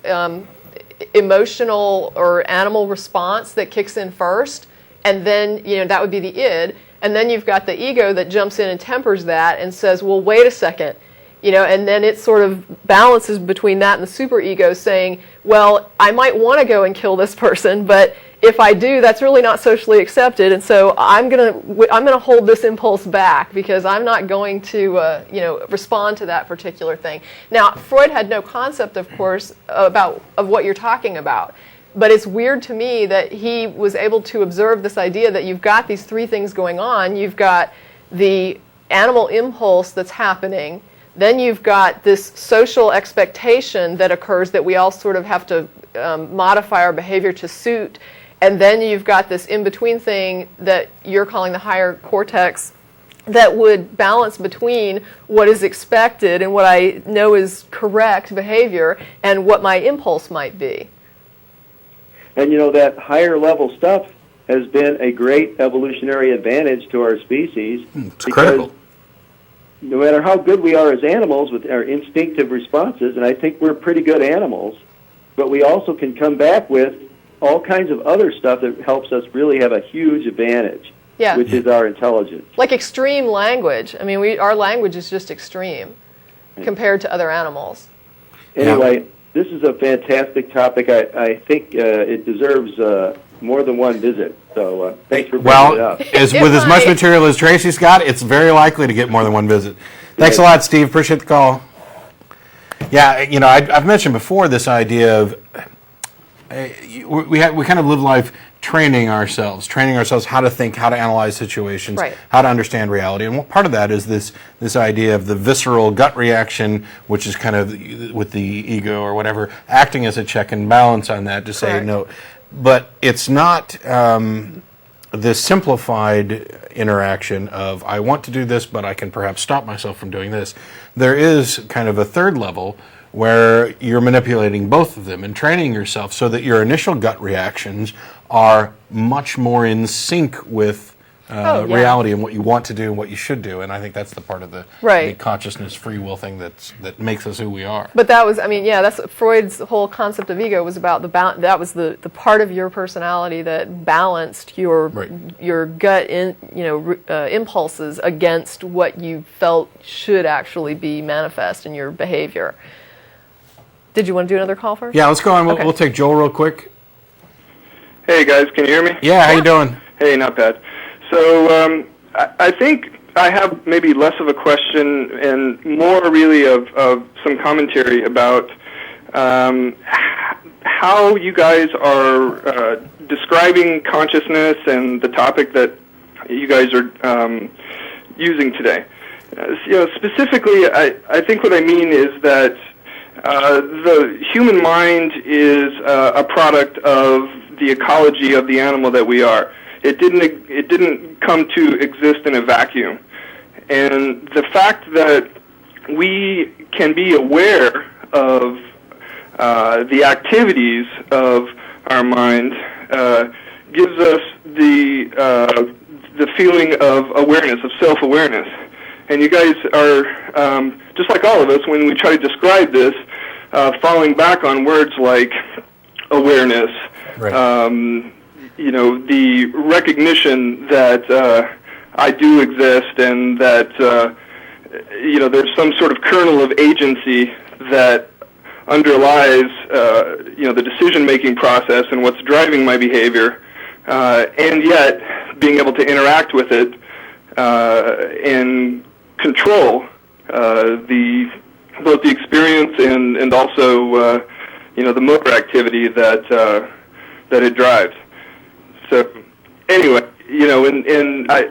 emotional or animal response that kicks in first, and then, that would be the id. And then you've got the ego that jumps in and tempers that and says, well, wait a second. And then it sort of balances between that and the superego, saying, well, I might want to go and kill this person, but if I do, that's really not socially accepted, and so I'm gonna hold this impulse back because I'm not going to respond to that particular thing. Now, Freud had no concept, of course, of what you're talking about. But it's weird to me that he was able to observe this idea that you've got these three things going on. You've got the animal impulse that's happening. Then you've got this social expectation that occurs that we all sort of have to modify our behavior to suit. And then you've got this in-between thing that you're calling the higher cortex that would balance between what is expected and what I know is correct behavior and what my impulse might be. And that higher level stuff has been a great evolutionary advantage to our species. It's critical. No matter how good we are as animals with our instinctive responses, and I think we're pretty good animals, but we also can come back with all kinds of other stuff that helps us really have a huge advantage, which is our intelligence. Like extreme language. I mean, our language is just extreme compared to other animals. Anyway, this is a fantastic topic. I think it deserves more than one visit. So thanks for bringing it up. With as much material as Tracie's got, it's very likely to get more than one visit. Thanks a lot, Steve. Appreciate the call. Yeah, I've mentioned before this idea of we kind of live life training ourselves how to think, how to analyze situations, how to understand reality. And part of that is this idea of the visceral gut reaction, which is kind of with the ego or whatever, acting as a check and balance on that to say no. But it's not this simplified interaction of I want to do this, but I can perhaps stop myself from doing this. There is kind of a third level where you're manipulating both of them and training yourself so that your initial gut reactions are much more in sync with Yeah. reality and what you want to do and what you should do. And I think that's the part of the consciousness, free will thing that makes us who we are. But that was, that's Freud's whole concept of ego was about that was the part of your personality that balanced your gut impulses against what you felt should actually be manifest in your behavior. Did you want to do another call first? Yeah, let's go on. We'll take Joel real quick. Hey guys, can you hear me? Yeah, how you doing? Hey, not bad. So I think I have maybe less of a question and more really of some commentary about how you guys are describing consciousness and the topic that you guys are using today. Specifically, I think what I mean is that the human mind is a product of the ecology of the animal that we are. It didn't come to exist in a vacuum. And the fact that we can be aware of the activities of our mind gives us the feeling of awareness, of self-awareness. And you guys are, just like all of us, when we try to describe this, falling back on words like awareness, the recognition that I do exist and that, there's some sort of kernel of agency that underlies, the decision-making process and what's driving my behavior, and yet being able to interact with it and control both the experience and also, the motor activity that it drives. So anyway, and I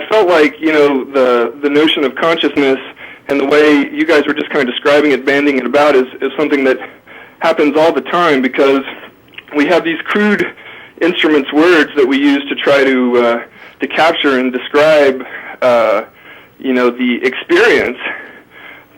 felt like, the notion of consciousness and the way you guys were just kind of describing it, banding it about, is something that happens all the time because we have these crude instruments, words that we use to try to capture and describe, the experience.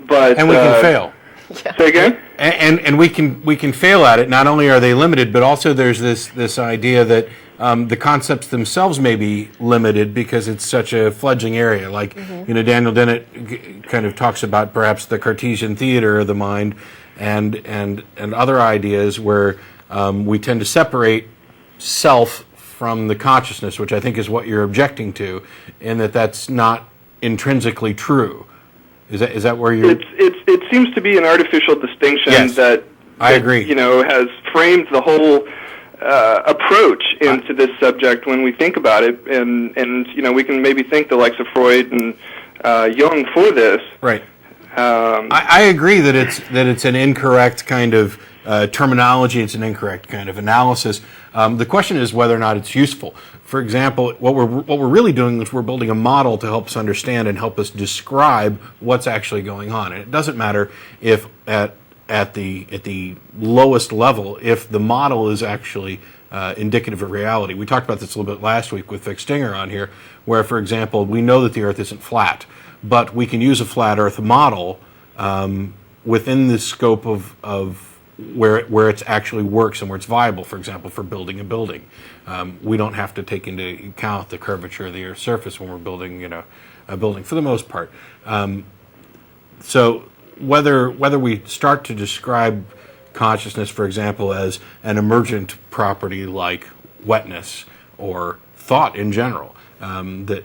But and we can fail. Yeah. Say again? And we can fail at it. Not only are they limited, but also there's this idea that the concepts themselves may be limited because it's such a fledgling area. Like Daniel Dennett kind of talks about perhaps the Cartesian theater of the mind, and other ideas where we tend to separate self from the consciousness, which I think is what you're objecting to, and that's not intrinsically true. Is that where you're? It seems to be an artificial distinction that I agree. Has framed the whole approach into this subject when we think about it, and we can maybe thank the likes of Freud and Jung for this. Right. I agree that it's an incorrect kind of terminology. It's an incorrect kind of analysis. The question is whether or not it's useful. For example, what we're really doing is we're building a model to help us understand and help us describe what's actually going on. And it doesn't matter if at the lowest level, if the model is actually indicative of reality. We talked about this a little bit last week with Vic Stinger on here, where, for example, we know that the Earth isn't flat, but we can use a flat Earth model within the scope of where it actually works and where it's viable, for example, for building a building. We don't have to take into account the curvature of the Earth's surface when we're building, a building for the most part. So whether we start to describe consciousness, for example, as an emergent property like wetness or thought in general, that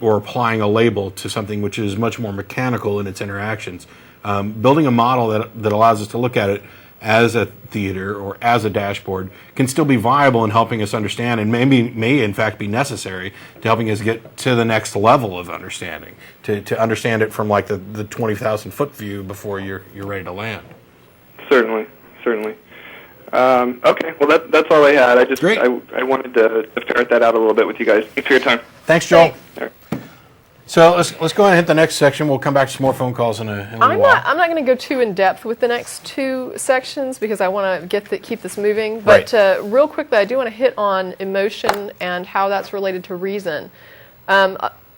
we're applying a label to something which is much more mechanical in its interactions. Building a model that allows us to look at it as a theater or as a dashboard can still be viable in helping us understand, and may in fact be necessary to helping us get to the next level of understanding, to understand it from like the 20,000 foot view before you're ready to land. Certainly. Okay, well that's all I had. I wanted to ferret that out a little bit with you guys. Thanks for your time. Thanks, Joel. Thanks. So let's go ahead and hit the next section. We'll come back to some more phone calls in a little while. I'm not going to go too in depth with the next two sections because I want to keep this moving. But real quickly, I do want to hit on emotion and how that's related to reason.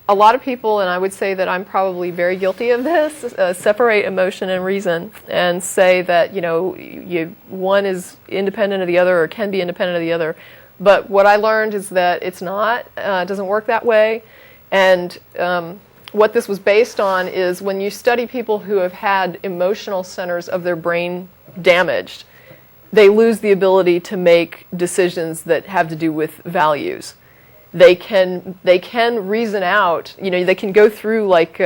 a lot of people, and I would say that I'm probably very guilty of this, separate emotion and reason and say that, one is independent of the other or can be independent of the other. But what I learned is that it's not, it doesn't work that way. And what this was based on is when you study people who have had emotional centers of their brain damaged, they lose the ability to make decisions that have to do with values. They can reason out, they can go through like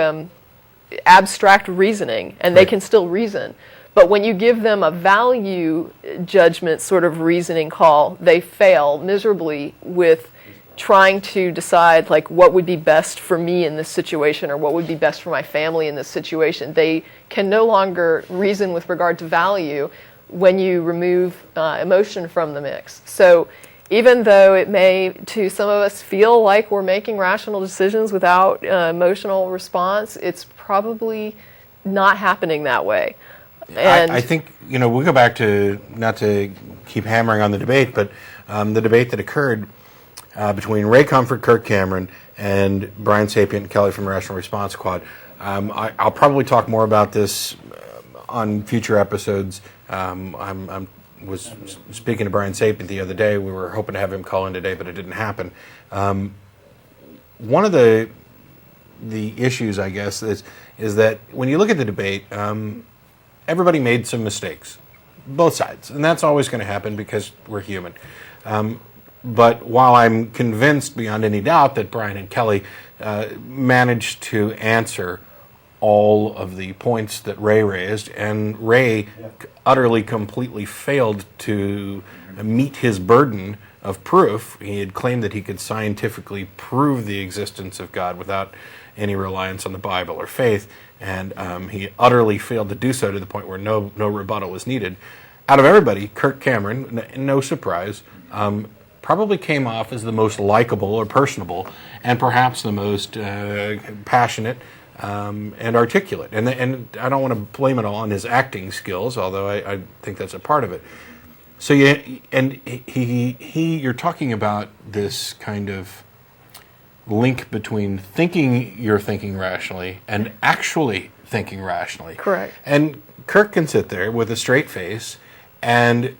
abstract reasoning and they can still reason. But when you give them a value judgment sort of reasoning call, they fail miserably with trying to decide like what would be best for me in this situation or what would be best for my family in this situation. They can no longer reason with regard to value when you remove emotion from the mix. So even though it may, to some of us, feel like we're making rational decisions without emotional response, it's probably not happening that way. And I think, we'll go back to, not to keep hammering on the debate, but the debate that occurred between Ray Comfort, Kirk Cameron, and Brian Sapient Kelly from Rational Response Squad. I'll probably talk more about this on future episodes. I was speaking to Brian Sapient the other day. We were hoping to have him call in today, but it didn't happen. One of the issues, I guess, is that when you look at the debate, everybody made some mistakes, both sides, and that's always going to happen because we're human. But while I'm convinced beyond any doubt that Brian and Kelly managed to answer all of the points that Ray raised, and Ray utterly, completely failed to meet his burden of proof. He had claimed that he could scientifically prove the existence of God without any reliance on the Bible or faith, and he utterly failed to do so to the point where no rebuttal was needed. Out of everybody, Kirk Cameron, no surprise, probably came off as the most likable or personable, and perhaps the most passionate and articulate. And I don't want to blame it all on his acting skills, although I think that's a part of it. So you're talking about this kind of link between thinking you're thinking rationally and actually thinking rationally. Correct. And Kirk can sit there with a straight face and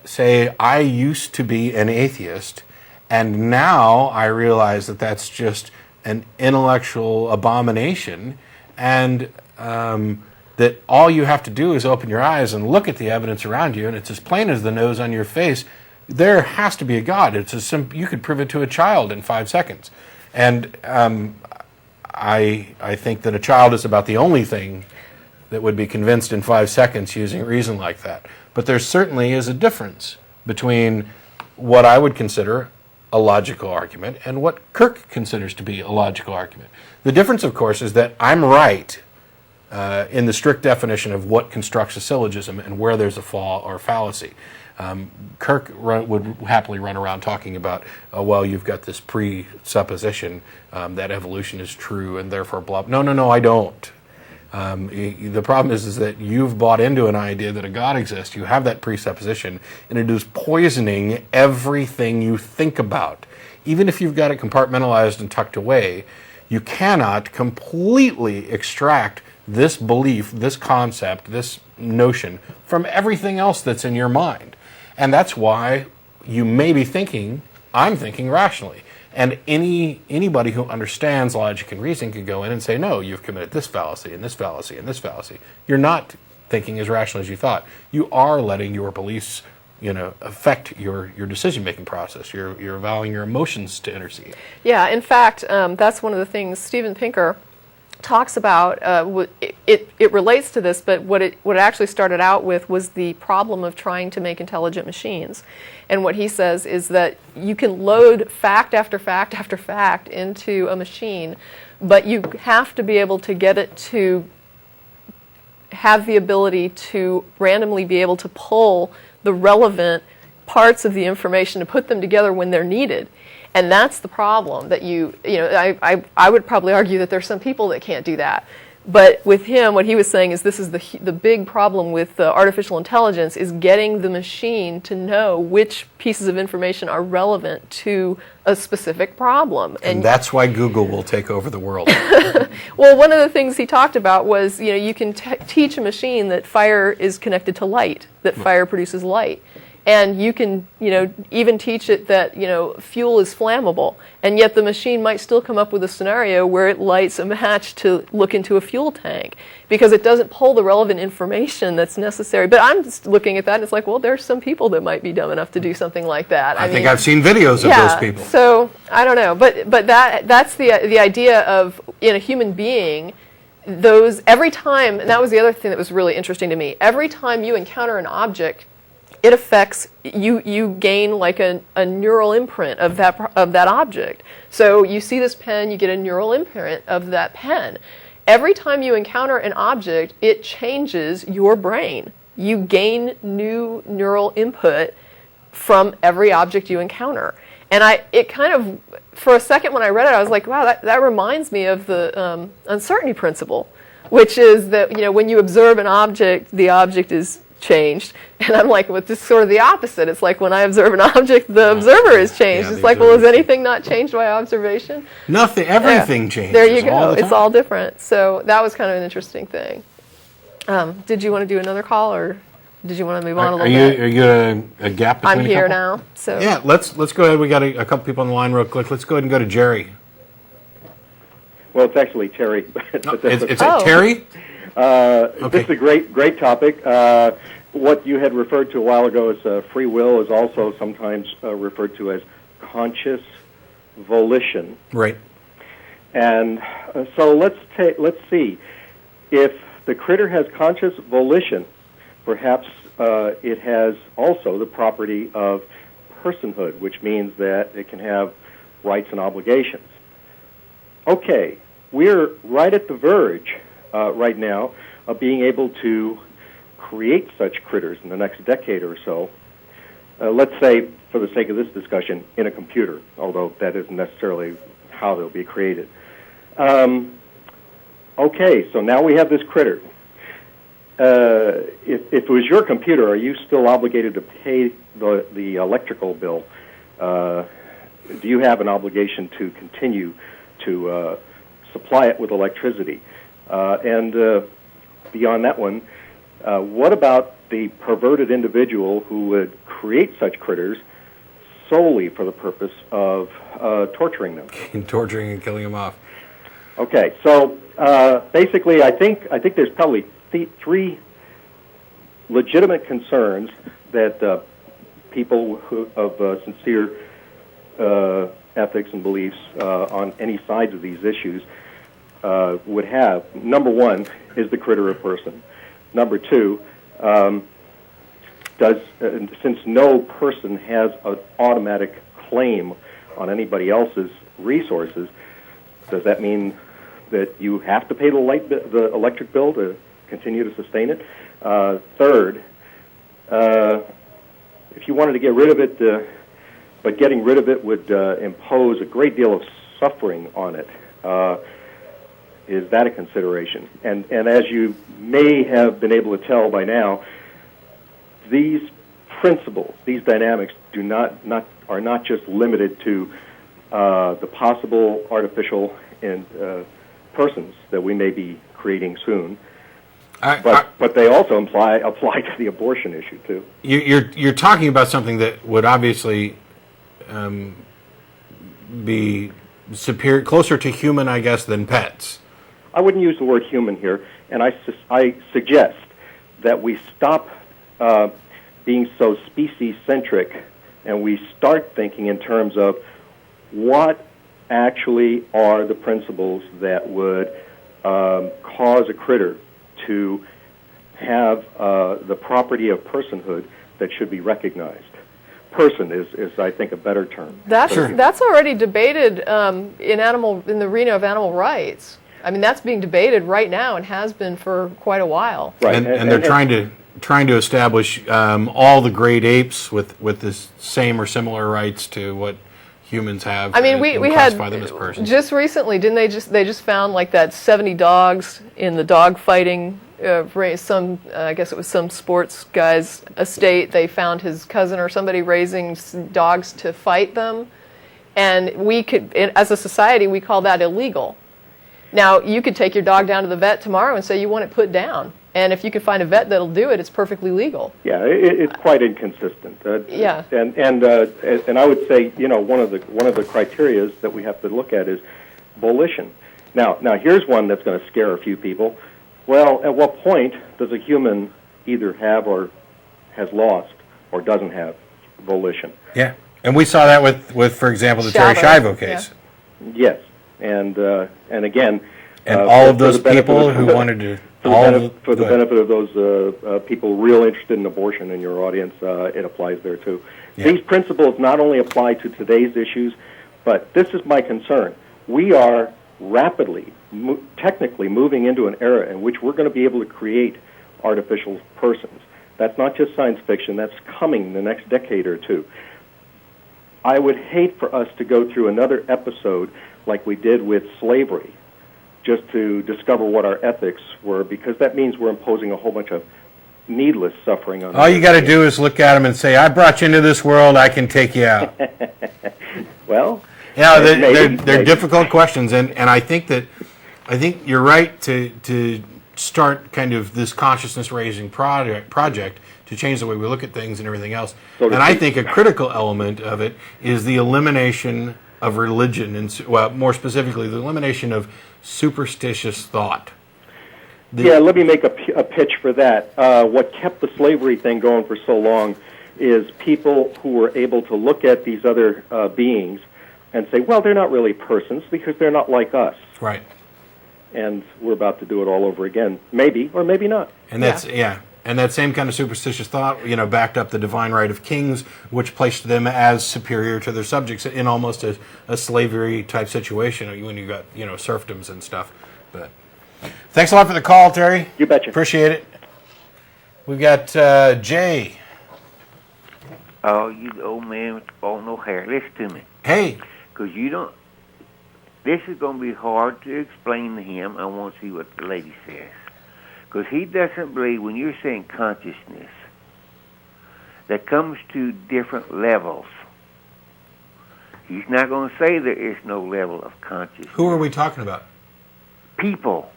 say, I used to be an atheist, and now I realize that that's just an intellectual abomination, and that all you have to do is open your eyes and look at the evidence around you, and it's as plain as the nose on your face. There has to be a God. It's as simple. You could prove it to a child in 5 seconds. And I think that a child is about the only thing that would be convinced in 5 seconds using reason like that. But there certainly is a difference between what I would consider a logical argument and what Kirk considers to be a logical argument. The difference, of course, is that I'm right in the strict definition of what constructs a syllogism and where there's a flaw or fallacy. Kirk would happily run around talking about, well, you've got this presupposition that evolution is true and therefore blah. No, I don't. The problem is that you've bought into an idea that a God exists. You have that presupposition, and it is poisoning everything you think about. Even if you've got it compartmentalized and tucked away, you cannot completely extract this belief, this concept, this notion from everything else that's in your mind. And that's why you may be thinking, I'm thinking rationally. And anybody who understands logic and reason could go in and say, no, you've committed this fallacy and this fallacy and this fallacy. You're not thinking as rational as you thought. You are letting your beliefs, affect your decision-making process. You're allowing your emotions to intercede. Yeah, in fact, that's one of the things Steven Pinker talks about. It relates to this, but what it actually started out with was the problem of trying to make intelligent machines. And what he says is that you can load fact after fact after fact into a machine, but you have to be able to get it to have the ability to randomly be able to pull the relevant parts of the information to put them together when they're needed. And that's the problem that I would probably argue that there's some people that can't do that. But with him, what he was saying is this is the big problem with artificial intelligence is getting the machine to know which pieces of information are relevant to a specific problem. And that's why Google will take over the world. Well, one of the things he talked about was, you can teach a machine that fire is connected to light, that fire produces light. And you can, even teach it that, fuel is flammable. And yet the machine might still come up with a scenario where it lights a match to look into a fuel tank because it doesn't pull the relevant information that's necessary. But I'm just looking at that and it's like, well, there's some people that might be dumb enough to do something like that. I think I've seen videos of those people. So I don't know. But that's the idea of, in a human being, every time, and that was the other thing that was really interesting to me, every time you encounter an object, it affects you gain like a neural imprint of that object. So you see this pen, you get a neural imprint of that pen. Every time you encounter an object, it changes your brain. You gain new neural input from every object you encounter. And it kind of, for a second when I read it, I was like, wow, that reminds me of the uncertainty principle, which is that when you observe an object, the object is changed. And I'm like, well, it's just sort of the opposite. It's like when I observe an object, the observer is changed. It's like, well, is anything not changed by observation? Nothing. Everything changes. There you go. It's all different. So that was kind of an interesting thing. Did you want to do another call, or did you want to move on a little bit? Are you a gap between I'm a here couple? now. So yeah, let's go ahead. We got a couple people on the line real quick. Let's go ahead and go to Jerry. Well, it's actually Terry. It's Terry? Okay. This is a great topic. What you had referred to a while ago as free will is also sometimes referred to as conscious volition. Right. And so let's see. If the critter has conscious volition, perhaps it has also the property of personhood, which means that it can have rights and obligations. Okay, we're right at the verge right now of being able to create such critters in the next decade or so. Let's say, for the sake of this discussion, in a computer, although that isn't necessarily how they'll be created. Okay, so now we have this critter. If it was your computer, are you still obligated to pay the electrical bill? Do you have an obligation to continue to supply it with electricity? And beyond that one, what about the perverted individual who would create such critters solely for the purpose of torturing them? Torturing and killing them off. Okay, so basically, I think there's probably three legitimate concerns that people of sincere ethics and beliefs on any sides of these issues would have. Number one, is the critter a person? Number two, since no person has an automatic claim on anybody else's resources, does that mean that you have to pay the electric bill to continue to sustain it? Third, if you wanted to get rid of it, but getting rid of it would impose a great deal of suffering on it, is that a consideration? And as you may have been able to tell by now, these principles, these dynamics, are not just limited to the possible artificial and persons that we may be creating soon, but they also apply to the abortion issue too. You're talking about something that would obviously be superior, closer to human, I guess, than pets. I wouldn't use the word human here, and I suggest that we stop being so species-centric and we start thinking in terms of what actually are the principles that would cause a critter to have the property of personhood that should be recognized. Person is I think, a better term. That's already debated in the arena of animal rights. I mean, that's being debated right now and has been for quite a while. Right, and they're trying to establish all the great apes with the same or similar rights to what humans have. I mean, and we had classify them as persons. just recently, didn't they just found like that 70 dogs in the dog fighting race? I guess it was some sports guy's estate. They found his cousin or somebody raising dogs to fight them, and we could, as a society, we call that illegal. Now, you could take your dog down to the vet tomorrow and say you want it put down. And if you can find a vet that'll do it, it's perfectly legal. Yeah, it's quite inconsistent. Yeah. And I would say, one of the criterias that we have to look at is volition. Now here's one that's going to scare a few people. Well, at what point does a human either have or has lost or doesn't have volition? Yeah, and we saw that with for example, the Terry Schiavo case. Yeah. Yes, and again, and all of those people who wanted to. For the benefit of those people real interested in abortion in your audience, it applies there too. Yeah. These principles not only apply to today's issues, but this is my concern. We are rapidly, technically moving into an era in which we're going to be able to create artificial persons. That's not just science fiction, that's coming in the next decade or two. I would hate for us to go through another episode like we did with slavery, just to discover what our ethics were, because that means we're imposing a whole bunch of needless suffering on. All you got to do is look at them and say, "I brought you into this world. I can take you out." Well, they're difficult questions, and I think you're right to start kind of this consciousness raising project to change the way we look at things and everything else. And I think a critical element of it is the elimination of religion, and more specifically, the elimination of superstitious thought. Let me make a pitch for that. What kept the slavery thing going for so long is people who were able to look at these other beings and say, well, they're not really persons because they're not like us. Right. And we're about to do it all over again, maybe or maybe not. And that's and that same kind of superstitious thought, backed up the divine right of kings, which placed them as superior to their subjects in almost a slavery type situation when you got serfdoms and stuff. But thanks a lot for the call, Terry. You betcha. Appreciate it. We've got Jay. Oh, you old man with no hair. Listen to me. Hey. Because you don't. This is going to be hard to explain to him. I want to see what the lady says. Because he doesn't believe when you're saying consciousness, that comes to different levels. He's not going to say there is no level of consciousness. Who are we talking about? People.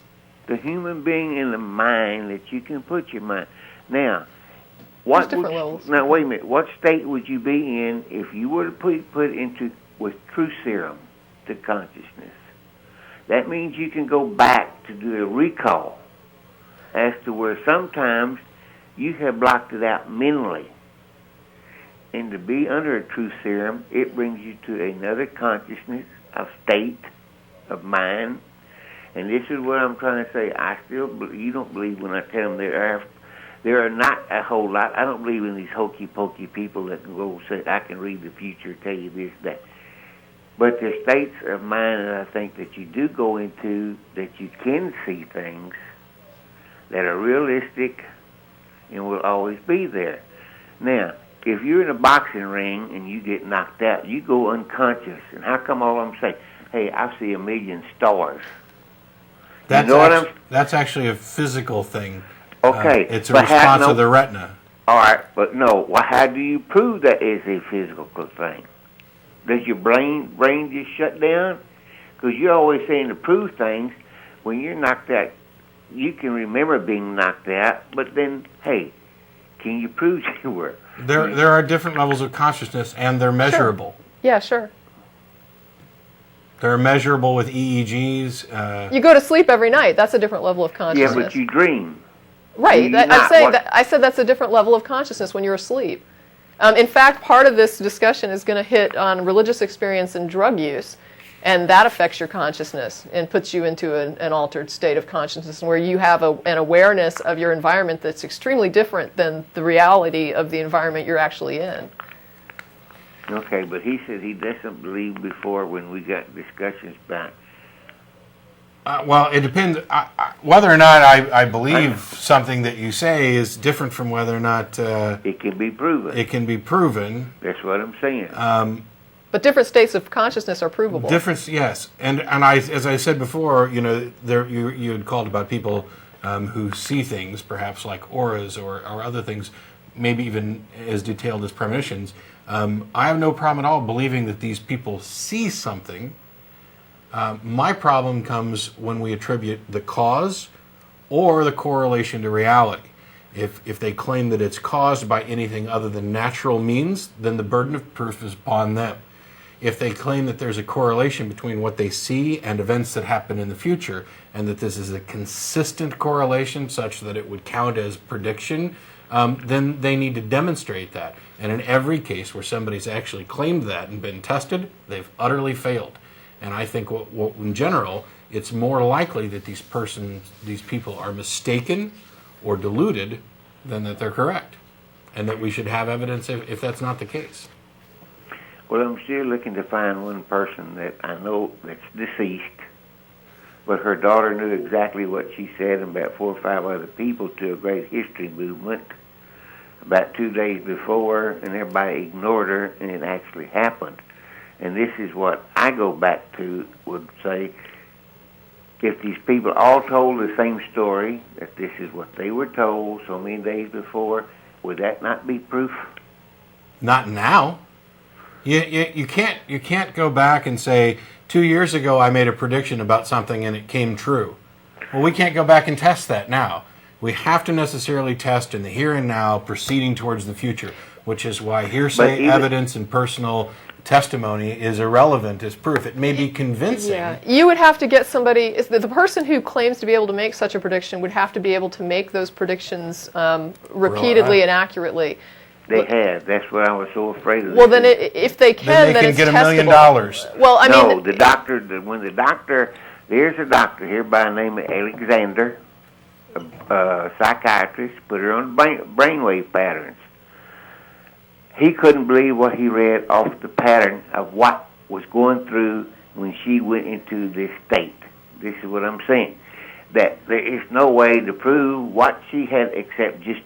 The human being in the mind that you can put your mind. Now, There's different levels. Now, wait a minute. What state would you be in if you were to put into with true serum to consciousness? That means you can go back to do a recall as to where sometimes you have blocked it out mentally. And to be under a true serum, it brings you to another consciousness, a state of mind. And this is what I'm trying to say. You don't believe when I tell them there are not a whole lot. I don't believe in these hokey-pokey people that can go say, I can read the future, tell you this, that. But the states of mind that I think that you do go into, that you can see things that are realistic and will always be there. Now, if you're in a boxing ring and you get knocked out, you go unconscious. And how come all of them say, hey, I see a million stars? That's actually a physical thing. Okay. It's a response of the retina. All right, but no. Well, how do you prove that is a physical thing? Does your brain just shut down? Because you're always saying to prove things. When you're knocked out, you can remember being knocked out, but then, hey, can you prove you were? There are different levels of consciousness, and they're measurable. Sure. Yeah, sure. They're measurable with EEGs. You go to sleep every night. That's a different level of consciousness. Yeah, but you dream. Right. I said that's a different level of consciousness when you're asleep. In fact, part of this discussion is going to hit on religious experience and drug use, and that affects your consciousness and puts you into an altered state of consciousness where you have an awareness of your environment that's extremely different than the reality of the environment you're actually in. Okay, but he said he doesn't believe before when we got discussions back. Well, it depends. Whether or not I believe something that you say is different from whether or not it can be proven. It can be proven. That's what I'm saying. But different states of consciousness are provable. Difference, yes, and I, as I said before, you had called about people who see things, perhaps like auras or other things, maybe even as detailed as premonitions. I have no problem at all believing that these people see something. My problem comes when we attribute the cause or the correlation to reality. If they claim that it's caused by anything other than natural means, then the burden of proof is upon them. If they claim that there's a correlation between what they see and events that happen in the future, and that this is a consistent correlation such that it would count as prediction, then they need to demonstrate that. And in every case where somebody's actually claimed that and been tested, they've utterly failed. And I think in general, it's more likely that these people are mistaken or deluded than that they're correct, and that we should have evidence if that's not the case. Well, I'm still looking to find one person that I know that's deceased, but her daughter knew exactly what she said, and about 4 or 5 other people, to a great history movement about 2 days before, and everybody ignored her, and it actually happened. And this is what I go back to, would say, if these people all told the same story, that this is what they were told so many days before, would that not be proof? Not now. You can't go back and say 2 years ago I made a prediction about something and it came true. Well, we can't go back and test that now. We have to necessarily test in the here and now, proceeding towards the future, which is why hearsay evidence and personal testimony is irrelevant as proof. It may be convincing. Yeah, you would have to get somebody. The person who claims to be able to make such a prediction would have to be able to make those predictions repeatedly and accurately. They have. That's what I was so afraid of. Well, then if they can, then it's get $1 million. testable. Well, I mean, the doctor. There's a doctor here by the name of Alexander, a psychiatrist, put her on brainwave patterns. He couldn't believe what he read off the pattern of what was going through when she went into this state. This is what I'm saying. That there is no way to prove what she had except just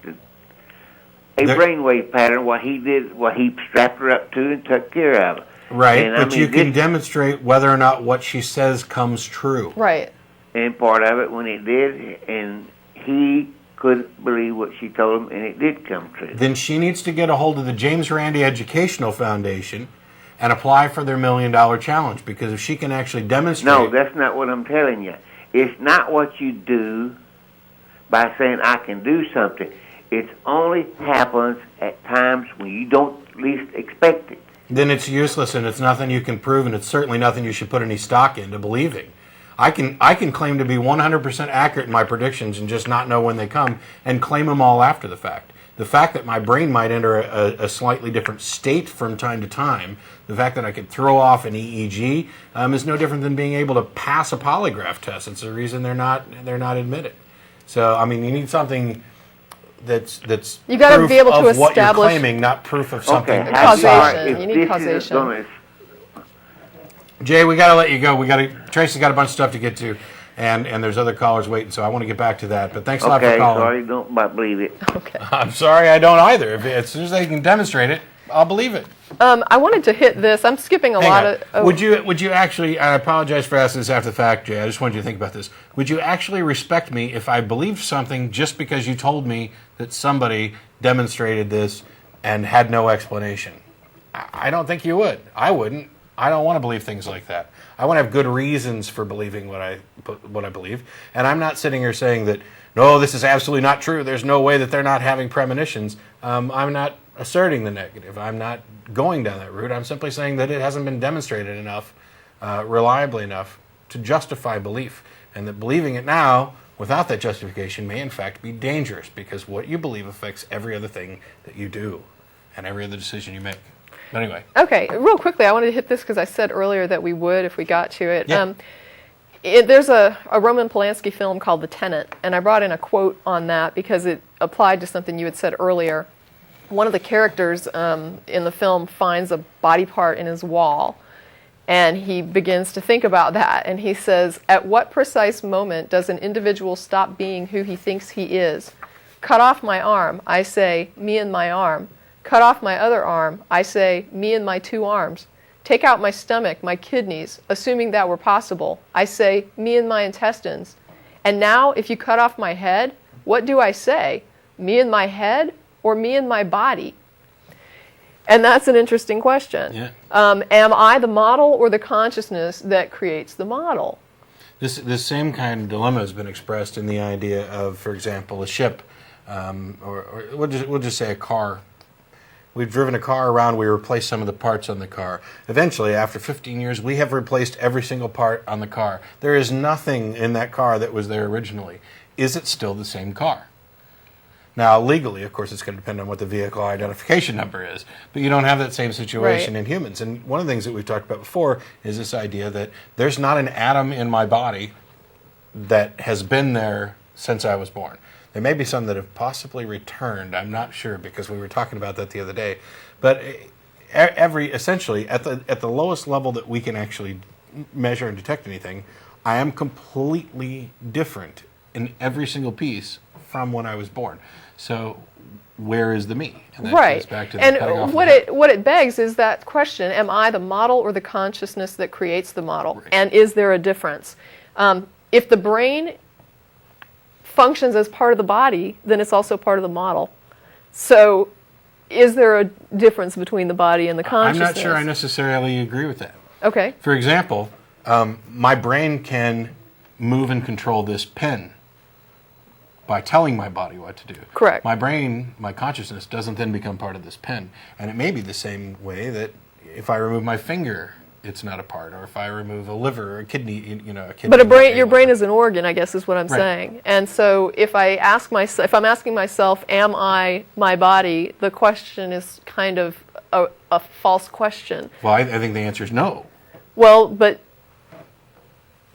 a brainwave pattern, what he did, what he strapped her up to and took care of. Right, and, but you can demonstrate whether or not what she says comes true. Right. And part of it when it did, and he couldn't believe what she told him, and it did come true. Then she needs to get a hold of the James Randi Educational Foundation and apply for their $1 million challenge, because if she can actually demonstrate... No, that's not what I'm telling you. It's not what you do by saying, I can do something. It only happens at times when you don't least expect it. Then it's useless, and it's nothing you can prove, and it's certainly nothing you should put any stock into believing. I can claim to be 100% accurate in my predictions and just not know when they come, and claim them all after the fact. The fact that my brain might enter a slightly different state from time to time, the fact that I could throw off an EEG is no different than being able to pass a polygraph test. It's the reason they're not admitted. So, I mean, you need something that's you got to be able to establish what you're establish claiming, not proof of something. Okay, causation. You need causation. Jay, we got to let you go. Tracie's got a bunch of stuff to get to, and there's other callers waiting, so I want to get back to that. But thanks a lot for calling. Sorry, don't believe it. Okay. I'm sorry, I don't either. As soon as they can demonstrate it, I'll believe it. I wanted to hit this. I'm skipping a lot of... Oh. Would you actually, I apologize for asking this after the fact, Jay, I just wanted you to think about this. Would you actually respect me if I believed something just because you told me that somebody demonstrated this and had no explanation? I don't think you would. I wouldn't. I don't want to believe things like that. I want to have good reasons for believing what I believe. And I'm not sitting here saying that, no, this is absolutely not true. There's no way that they're not having premonitions. I'm not asserting the negative. I'm not going down that route. I'm simply saying that it hasn't been demonstrated enough, reliably enough, to justify belief. And that believing it now, without that justification, may in fact be dangerous, because what you believe affects every other thing that you do and every other decision you make. But anyway. Okay, real quickly, I wanted to hit this because I said earlier that we would if we got to it. Yeah. There's a Roman Polanski film called The Tenant, and I brought in a quote on that because it applied to something you had said earlier. One of the characters in the film finds a body part in his wall, and he begins to think about that, and he says, at what precise moment does an individual stop being who he thinks he is? Cut off my arm, I say, me and my arm. Cut off my other arm, I say, me and my two arms. take out my stomach, my kidneys, assuming that were possible, I say, me and my intestines. And now, if you cut off my head, what do I say? Me and my head or me and my body? And that's an interesting question. Yeah. Am I the model or the consciousness that creates the model? This same kind of dilemma has been expressed in the idea of, for example, a ship, or we'll just say a car. We've driven a car around, we replaced some of the parts on the car. Eventually, after 15 years, we have replaced every single part on the car. There is nothing in that car that was there originally. Is it still the same car? Now, legally, of course, it's going to depend on what the vehicle identification number is, but you don't have that same situation in humans. And one of the things that we've talked about before is this idea that there's not an atom in my body that has been there since I was born. There may be some that have possibly returned. I'm not sure, because we were talking about that the other day. But essentially, at the lowest level that we can actually measure and detect anything, I am completely different in every single piece from when I was born. So where is the me? And that goes back to the cutting off what the head. what it begs is that question: am I the model or the consciousness that creates the model? Right. And is there a difference? If the brain functions as part of the body, then it's also part of the model. So is there a difference between the body and the consciousness? I'm not sure I necessarily agree with that. Okay. For example, my brain can move and control this pen by telling my body what to do. Correct. My brain, my consciousness, doesn't then become part of this pen. And it may be the same way that if I remove my finger, it's not a part, or if I remove a liver or a kidney, a kidney. But your brain is an organ, I guess, is what I'm Right. saying. And so if I'm asking myself, am I my body? The question is kind of a false question. Well, I think the answer is no. Well, but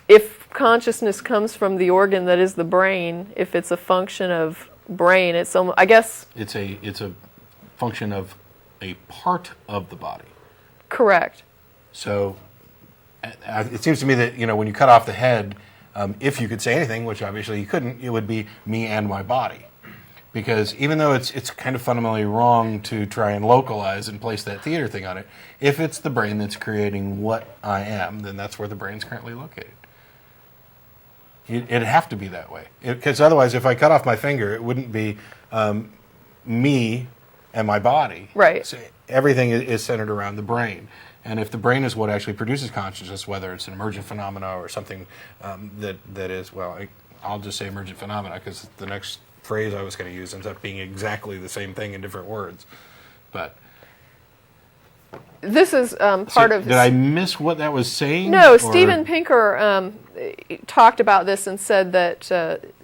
if consciousness comes from the organ that is the brain, if it's a function of brain, I guess. It's a function of a part of the body. Correct. So it seems to me that, when you cut off the head, if you could say anything, which obviously you couldn't, it would be me and my body. Because even though it's kind of fundamentally wrong to try and localize and place that theater thing on it, if it's the brain that's creating what I am, then that's where the brain's currently located. It'd have to be that way. Because otherwise, if I cut off my finger, it wouldn't be me and my body. Right. So everything is centered around the brain. And if the brain is what actually produces consciousness, whether it's an emergent phenomena or something that is, I'll just say emergent phenomena, because the next phrase I was going to use ends up being exactly the same thing in different words. But this is part of. Did I miss what that was saying? No, Steven Pinker talked about this and said that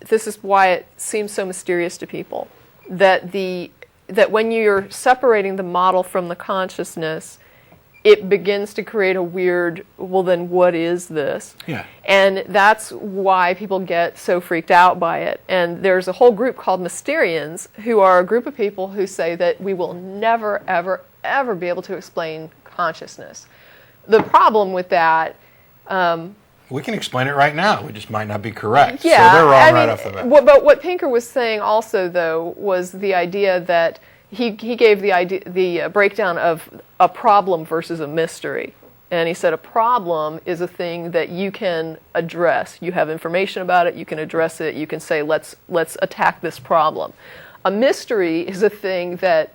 this is why it seems so mysterious to people. That when you're separating the model from the consciousness, it begins to create a weird, well, then what is this? Yeah. And that's why people get so freaked out by it. And there's a whole group called Mysterians, who are a group of people who say that we will never, ever, ever be able to explain consciousness. The problem with that... we can explain it right now. We just might not be correct. Yeah, so they're wrong right off the bat. But what Pinker was saying also, though, was the idea that he gave the breakdown of a problem versus a mystery. And he said a problem is a thing that you can address. You have information about it, you can address it, you can say, let's attack this problem. A mystery is a thing that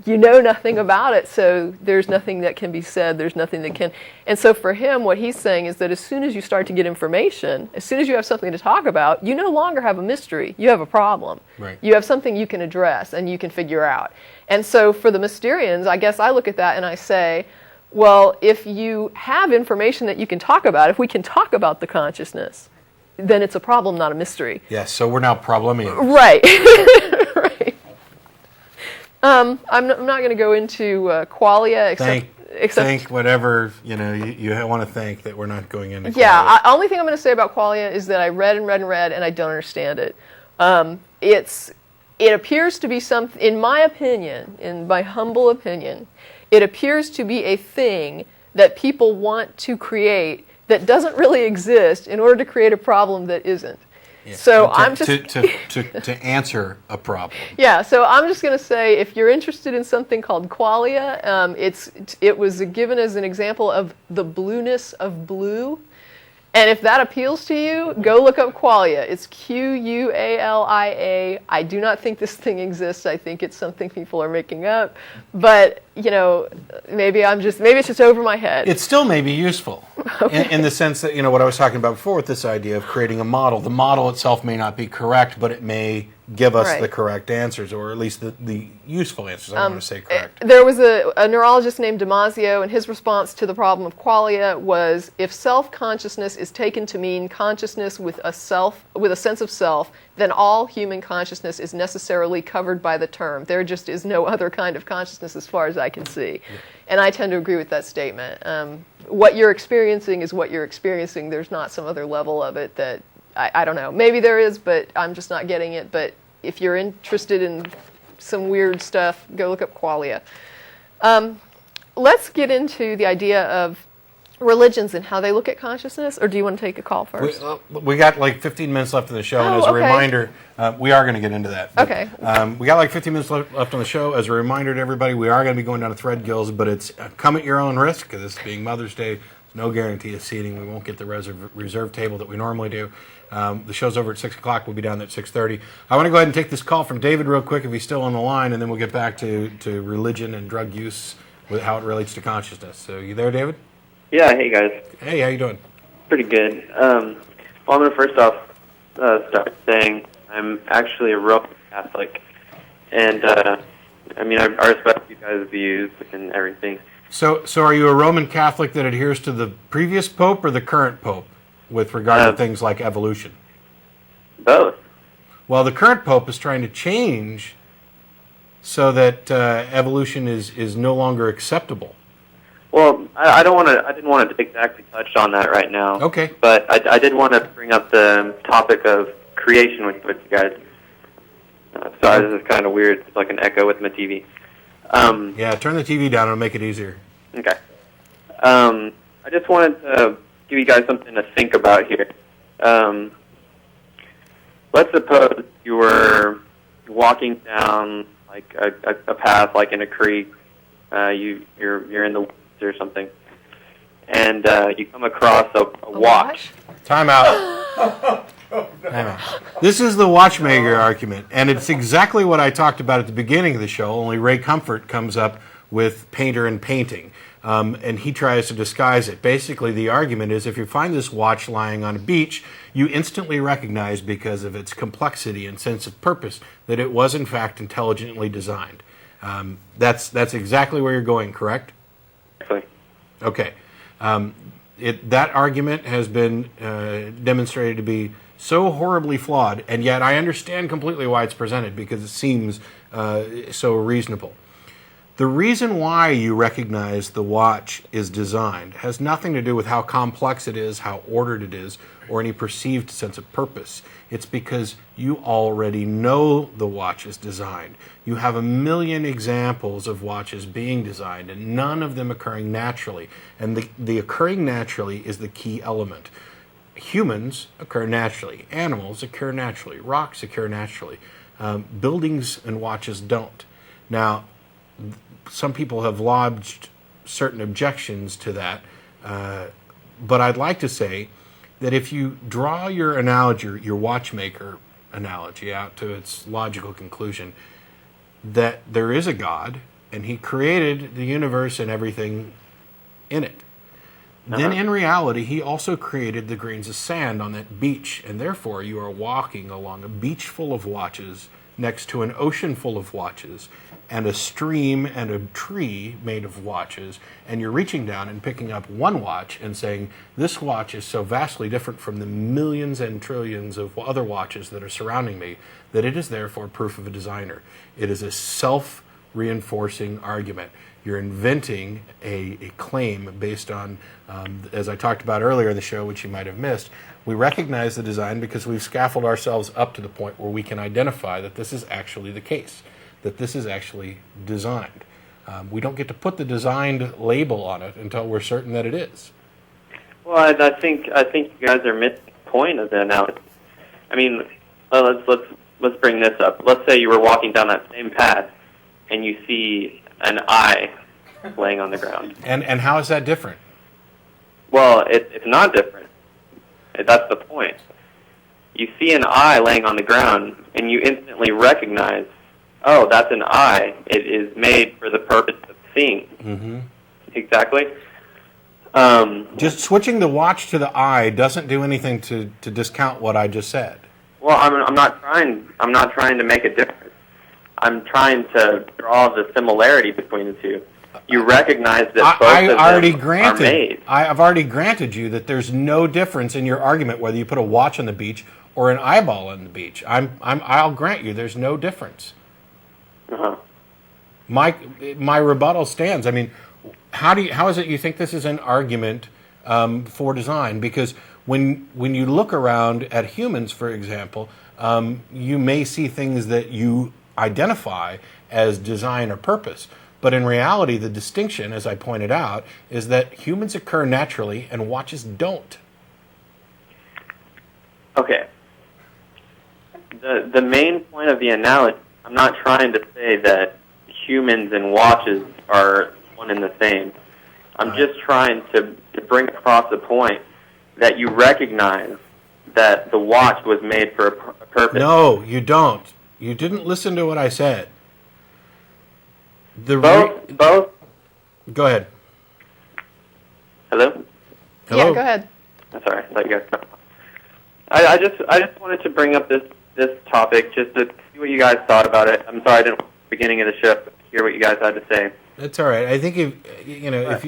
you know nothing about it, so there's nothing that can be said, there's nothing that can... And so for him, what he's saying is that as soon as you start to get information, as soon as you have something to talk about, you no longer have a mystery, you have a problem. Right. You have something you can address and you can figure out. And so for the Mysterians, I guess I look at that and I say, well, if you have information that you can talk about, if we can talk about the consciousness, then it's a problem, not a mystery. Yes, so we're now problemians. Right. Right. I'm not going to go into qualia, except Think whatever you want to think that we're not going into. Yeah, only thing I'm going to say about qualia is that I read and read and read, and I don't understand it. It appears to be something, in my opinion, in my humble opinion, it appears to be a thing that people want to create that doesn't really exist in order to create a problem that isn't. So to, I'm just to answer a problem. Yeah, so I'm just going to say, if you're interested in something called qualia, it was given as an example of the blueness of blue. And if that appeals to you, go look up qualia. It's Qualia. I do not think this thing exists. I think it's something people are making up. But, maybe it's just over my head. It still may be useful in the sense that, what I was talking about before with this idea of creating a model. The model itself may not be correct, but it may give us the correct answers, or at least the useful answers. I don't want to say correct. There was a neurologist named Damasio, and his response to the problem of qualia was, if self-consciousness is taken to mean consciousness with a sense of self, then all human consciousness is necessarily covered by the term. There just is no other kind of consciousness as far as I can see. Yeah. And I tend to agree with that statement. What you're experiencing is what you're experiencing. There's not some other level of it that, I don't know. Maybe there is, but I'm just not getting it. But if you're interested in some weird stuff, go look up qualia. Let's get into the idea of religions and how they look at consciousness, or do you want to take a call first? We got like 15 minutes left in the show, and as a reminder, we are going to get into that. But, okay. We got like 15 minutes left on the show. As a reminder to everybody, we are going to be going down to Threadgills, but it's come at your own risk, because this being Mother's Day, there's no guarantee of seating. We won't get the reserve table that we normally do. The show's over at 6 o'clock. We'll be down at 6:30. I want to go ahead and take this call from David real quick, if he's still on the line, and then we'll get back to religion and drug use, with how it relates to consciousness. So you there, David? Yeah, hey guys. Hey, how you doing? Pretty good. Well, I'm going to first off start saying I'm actually a Roman Catholic, and I respect you guys' views and everything. So are you a Roman Catholic that adheres to the previous pope or the current pope with regard to things like evolution? Both. Well, the current pope is trying to change so that evolution is no longer acceptable. Well, I didn't want to exactly touch on that right now. Okay. But I did want to bring up the topic of creation with you guys. Sorry, this is kind of weird. It's like an echo with my TV. Yeah, turn the TV down. It'll make it easier. Okay. I just wanted to give you guys something to think about here. Let's suppose you were walking down like a path, like in a creek. You're in the woods or something, and you come across a watch. Time out. This is the Watchmaker Argument, and it's exactly what I talked about at the beginning of the show, only Ray Comfort comes up with painter and painting, and he tries to disguise it. Basically, the argument is if you find this watch lying on a beach, you instantly recognize, because of its complexity and sense of purpose, that it was in fact intelligently designed. That's exactly where you're going, correct? Exactly. Okay. That argument has been demonstrated to be so horribly flawed, and yet I understand completely why it's presented, because it seems so reasonable. The reason why you recognize the watch is designed has nothing to do with how complex it is, how ordered it is, or any perceived sense of purpose. It's because you already know the watch is designed. You have a million examples of watches being designed, and none of them occurring naturally. And the occurring naturally is the key element. Humans occur naturally. Animals occur naturally. Rocks occur naturally. Buildings and watches don't. Now, some people have lodged certain objections to that, but I'd like to say that if you draw your analogy, your watchmaker analogy, out to its logical conclusion, that there is a God, and he created the universe and everything in it. Then in reality, he also created the grains of sand on that beach, and therefore you are walking along a beach full of watches next to an ocean full of watches and a stream and a tree made of watches, and you're reaching down and picking up one watch and saying, this watch is so vastly different from the millions and trillions of other watches that are surrounding me that it is therefore proof of a designer. It is a self-reinforcing argument. You're inventing a claim based on, as I talked about earlier in the show, which you might have missed, we recognize the design because we've scaffolded ourselves up to the point where we can identify that this is actually the case, that this is actually designed. We don't get to put the designed label on it until we're certain that it is. Well, I think you guys are missing the point of the analysis. I mean, let's bring this up. Let's say you were walking down that same path, and you see an eye laying on the ground. And how is that different? Well, it's not different. That's the point. You see an eye laying on the ground, and you instantly recognize, oh, that's an eye. It is made for the purpose of seeing. Mm-hmm. Exactly. Just switching the watch to the eye doesn't do anything to discount what I just said. Well, I'm not trying to make a difference. I'm trying to draw the similarity between the two. You recognize that both of them are made. I've already granted you that there's no difference in your argument whether you put a watch on the beach or an eyeball on the beach. I'll grant you there's no difference. Uh-huh. My rebuttal stands. I mean, how is it you think this is an argument for design? Because when you look around at humans, for example, you may see things that you identify as design or purpose. But in reality, the distinction, as I pointed out, is that humans occur naturally and watches don't. Okay. The main point of the analogy, I'm not trying to say that humans and watches are one and the same. I'm just trying to bring across the point that you recognize that the watch was made for a purpose. No, you don't. You didn't listen to what I said. Both. Go ahead. Hello? Hello? Yeah, go ahead. I'm sorry. I thought you guys. I just wanted to bring up this topic just to see what you guys thought about it. I'm sorry I didn't at the beginning of the show hear what you guys had to say. That's all right. I think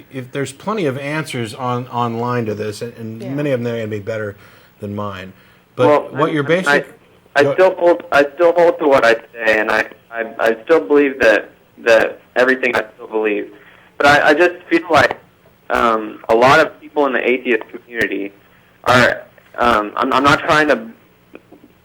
if there's plenty of answers online to this, and many of them may be better than mine. But what you're basically, I still hold to what I say, and I still believe that everything I still believe. But I just feel like a lot of people in the atheist community are. I'm not trying to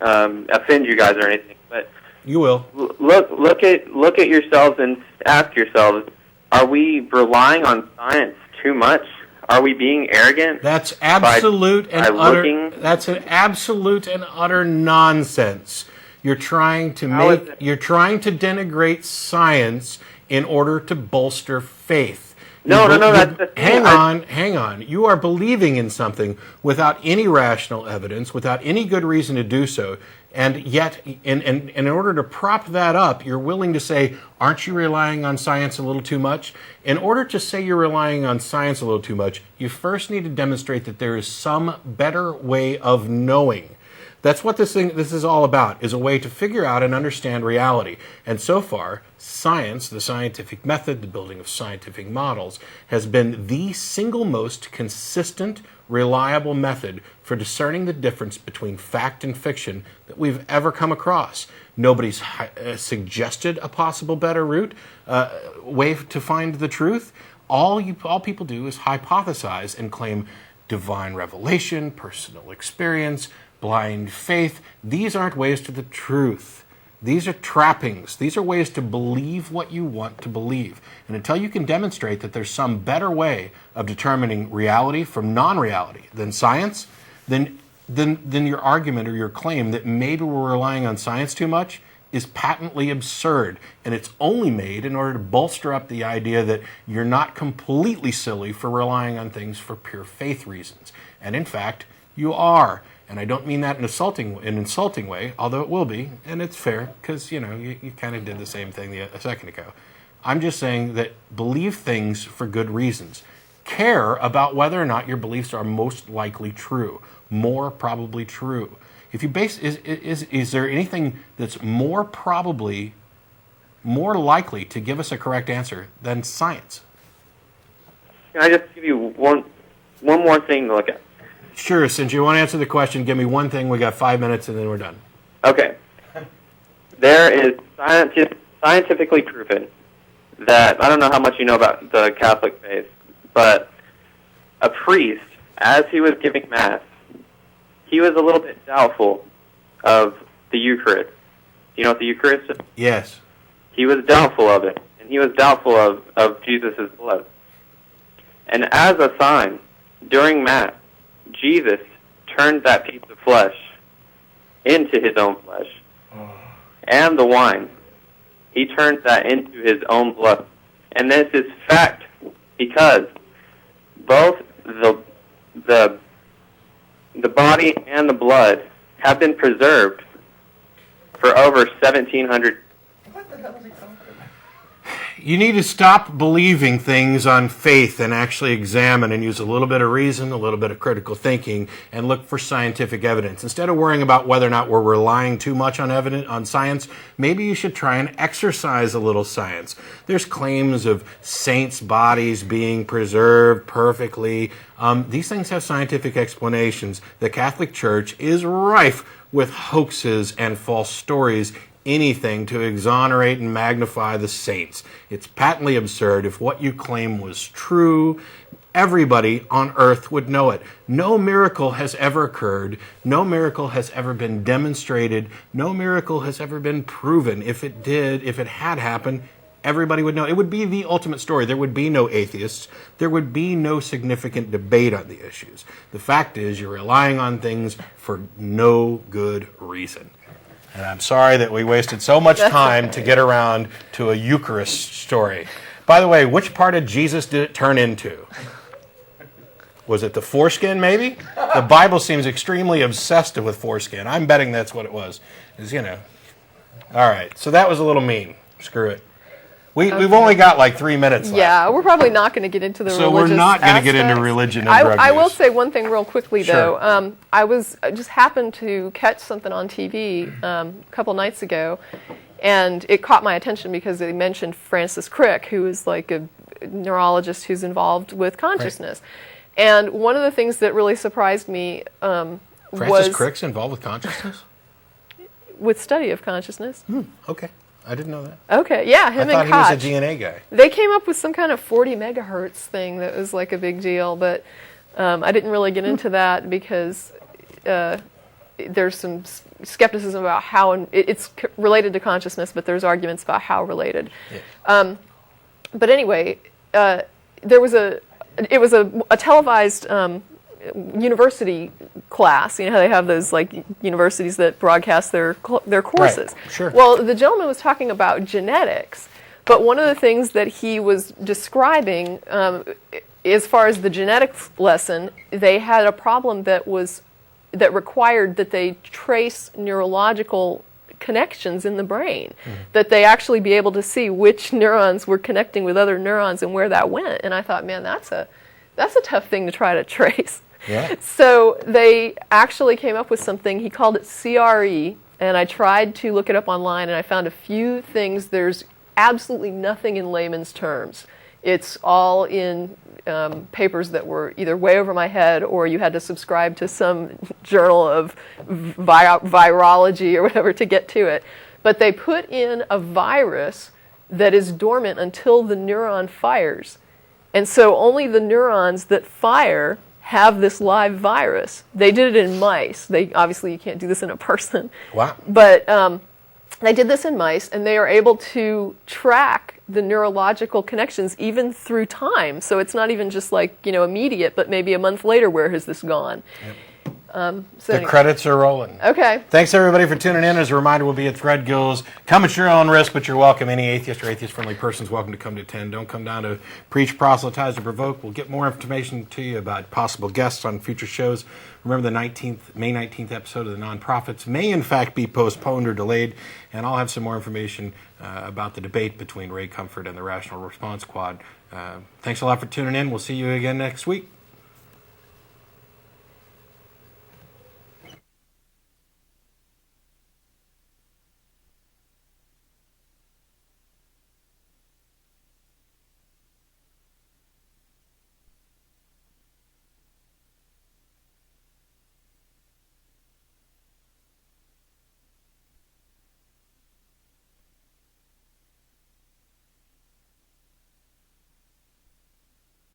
offend you guys or anything, but you will look at yourselves and ask yourselves: are we relying on science too much? Are we being arrogant? That's absolute and utter. That's an absolute and utter nonsense. You're trying to denigrate science in order to bolster faith. No. That's the thing. Hang on. You are believing in something without any rational evidence, without any good reason to do so, and yet, in order to prop that up, you're willing to say, aren't you relying on science a little too much? In order to say you're relying on science a little too much, you first need to demonstrate that there is some better way of knowing. That's what this is all about, is a way to figure out and understand reality. And so far, science, the scientific method, the building of scientific models, has been the single most consistent, reliable method for discerning the difference between fact and fiction that we've ever come across. Nobody's suggested a possible better way to find the truth. All people do is hypothesize and claim divine revelation, personal experience, blind faith. These aren't ways to the truth. These are trappings. These are ways to believe what you want to believe. And until you can demonstrate that there's some better way of determining reality from non-reality than science, then your argument or your claim that maybe we're relying on science too much is patently absurd. And it's only made in order to bolster up the idea that you're not completely silly for relying on things for pure faith reasons. And in fact, you are. And I don't mean that in an insulting way, although it will be, and it's fair, because, you kind of did the same thing a second ago. I'm just saying that believe things for good reasons. Care about whether or not your beliefs are most likely true, more probably true. If you base, is there anything that's more likely to give us a correct answer than science? Can I just give you one more thing to look at? Sure, since you want to answer the question, give me one thing. We got 5 minutes and then we're done. Okay. There is scientifically proven that, I don't know how much you know about the Catholic faith, but a priest, as he was giving Mass, he was a little bit doubtful of the Eucharist. Do you know what the Eucharist is? Yes. He was doubtful of it, and he was doubtful of Jesus' blood. And as a sign, during Mass, Jesus turned that piece of flesh into his own flesh. And the wine, he turns that into his own blood. And this is fact because both the body and the blood have been preserved for over 1,700. You need to stop believing things on faith and actually examine and use a little bit of reason, a little bit of critical thinking, and look for scientific evidence. Instead of worrying about whether or not we're relying too much on science, maybe you should try and exercise a little science. There's claims of saints' bodies being preserved perfectly. These things have scientific explanations. The Catholic Church is rife with hoaxes and false stories, anything to exonerate and magnify the saints. It's patently absurd. If what you claim was true, everybody on earth would know it. No miracle has ever occurred. No miracle has ever been demonstrated. No miracle has ever been proven. If it had happened, everybody would know. It would be the ultimate story. There would be no atheists. There would be no significant debate on the issues. The fact is, you're relying on things for no good reason. And I'm sorry that we wasted so much time to get around to a Eucharist story. By the way, which part of Jesus did it turn into? Was it the foreskin, maybe? The Bible seems extremely obsessed with foreskin. I'm betting that's what it was. All right, so that was a little mean. Screw it. We've only got like 3 minutes left. Yeah, we're probably not going to get into the religious So we're not going to get into religion and drug use. I will say one thing real quickly, though. Sure. I just happened to catch something on TV a couple nights ago, and it caught my attention because they mentioned Francis Crick, who is like a neurologist who's involved with consciousness. Right. And one of the things that really surprised me Francis Crick's involved with consciousness? With study of consciousness. Okay. I didn't know that. Okay, yeah, him and Koch. I thought he was a DNA guy. They came up with some kind of 40 megahertz thing that was like a big deal, but I didn't really get into that because there's some skepticism about how it's related to consciousness, but there's arguments about how related. Yeah. But anyway, it was a televised university class. You know how they have those like universities that broadcast their courses. Right. Sure. Well, the gentleman was talking about genetics, but one of the things that he was describing, as far as the genetics lesson, they had a problem that required that they trace neurological connections in the brain, that they actually be able to see which neurons were connecting with other neurons and where that went. And I thought, man, that's a tough thing to try to trace. Yeah. So they actually came up with something. He called it CRE, and I tried to look it up online, and I found a few things. There's absolutely nothing in layman's terms. It's all in papers that were either way over my head, or you had to subscribe to some journal of virology or whatever to get to it. But they put in a virus that is dormant until the neuron fires. And so only the neurons that fire have this live virus. They did it in mice. Obviously you can't do this in a person. Wow. But they did this in mice, and they are able to track the neurological connections even through time. So it's not even just like, immediate, but maybe a month later, where has this gone? Yep. The credits are rolling. Okay. Thanks, everybody, for tuning in. As a reminder, we'll be at Threadgill's. Come at your own risk, but you're welcome. Any atheist or atheist-friendly person is welcome to come to attend. Don't come down to preach, proselytize, or provoke. We'll get more information to you about possible guests on future shows. Remember, the May 19th episode of The Nonprofits may, in fact, be postponed or delayed, and I'll have some more information about the debate between Ray Comfort and the Rational Response Squad. Thanks a lot for tuning in. We'll see you again next week.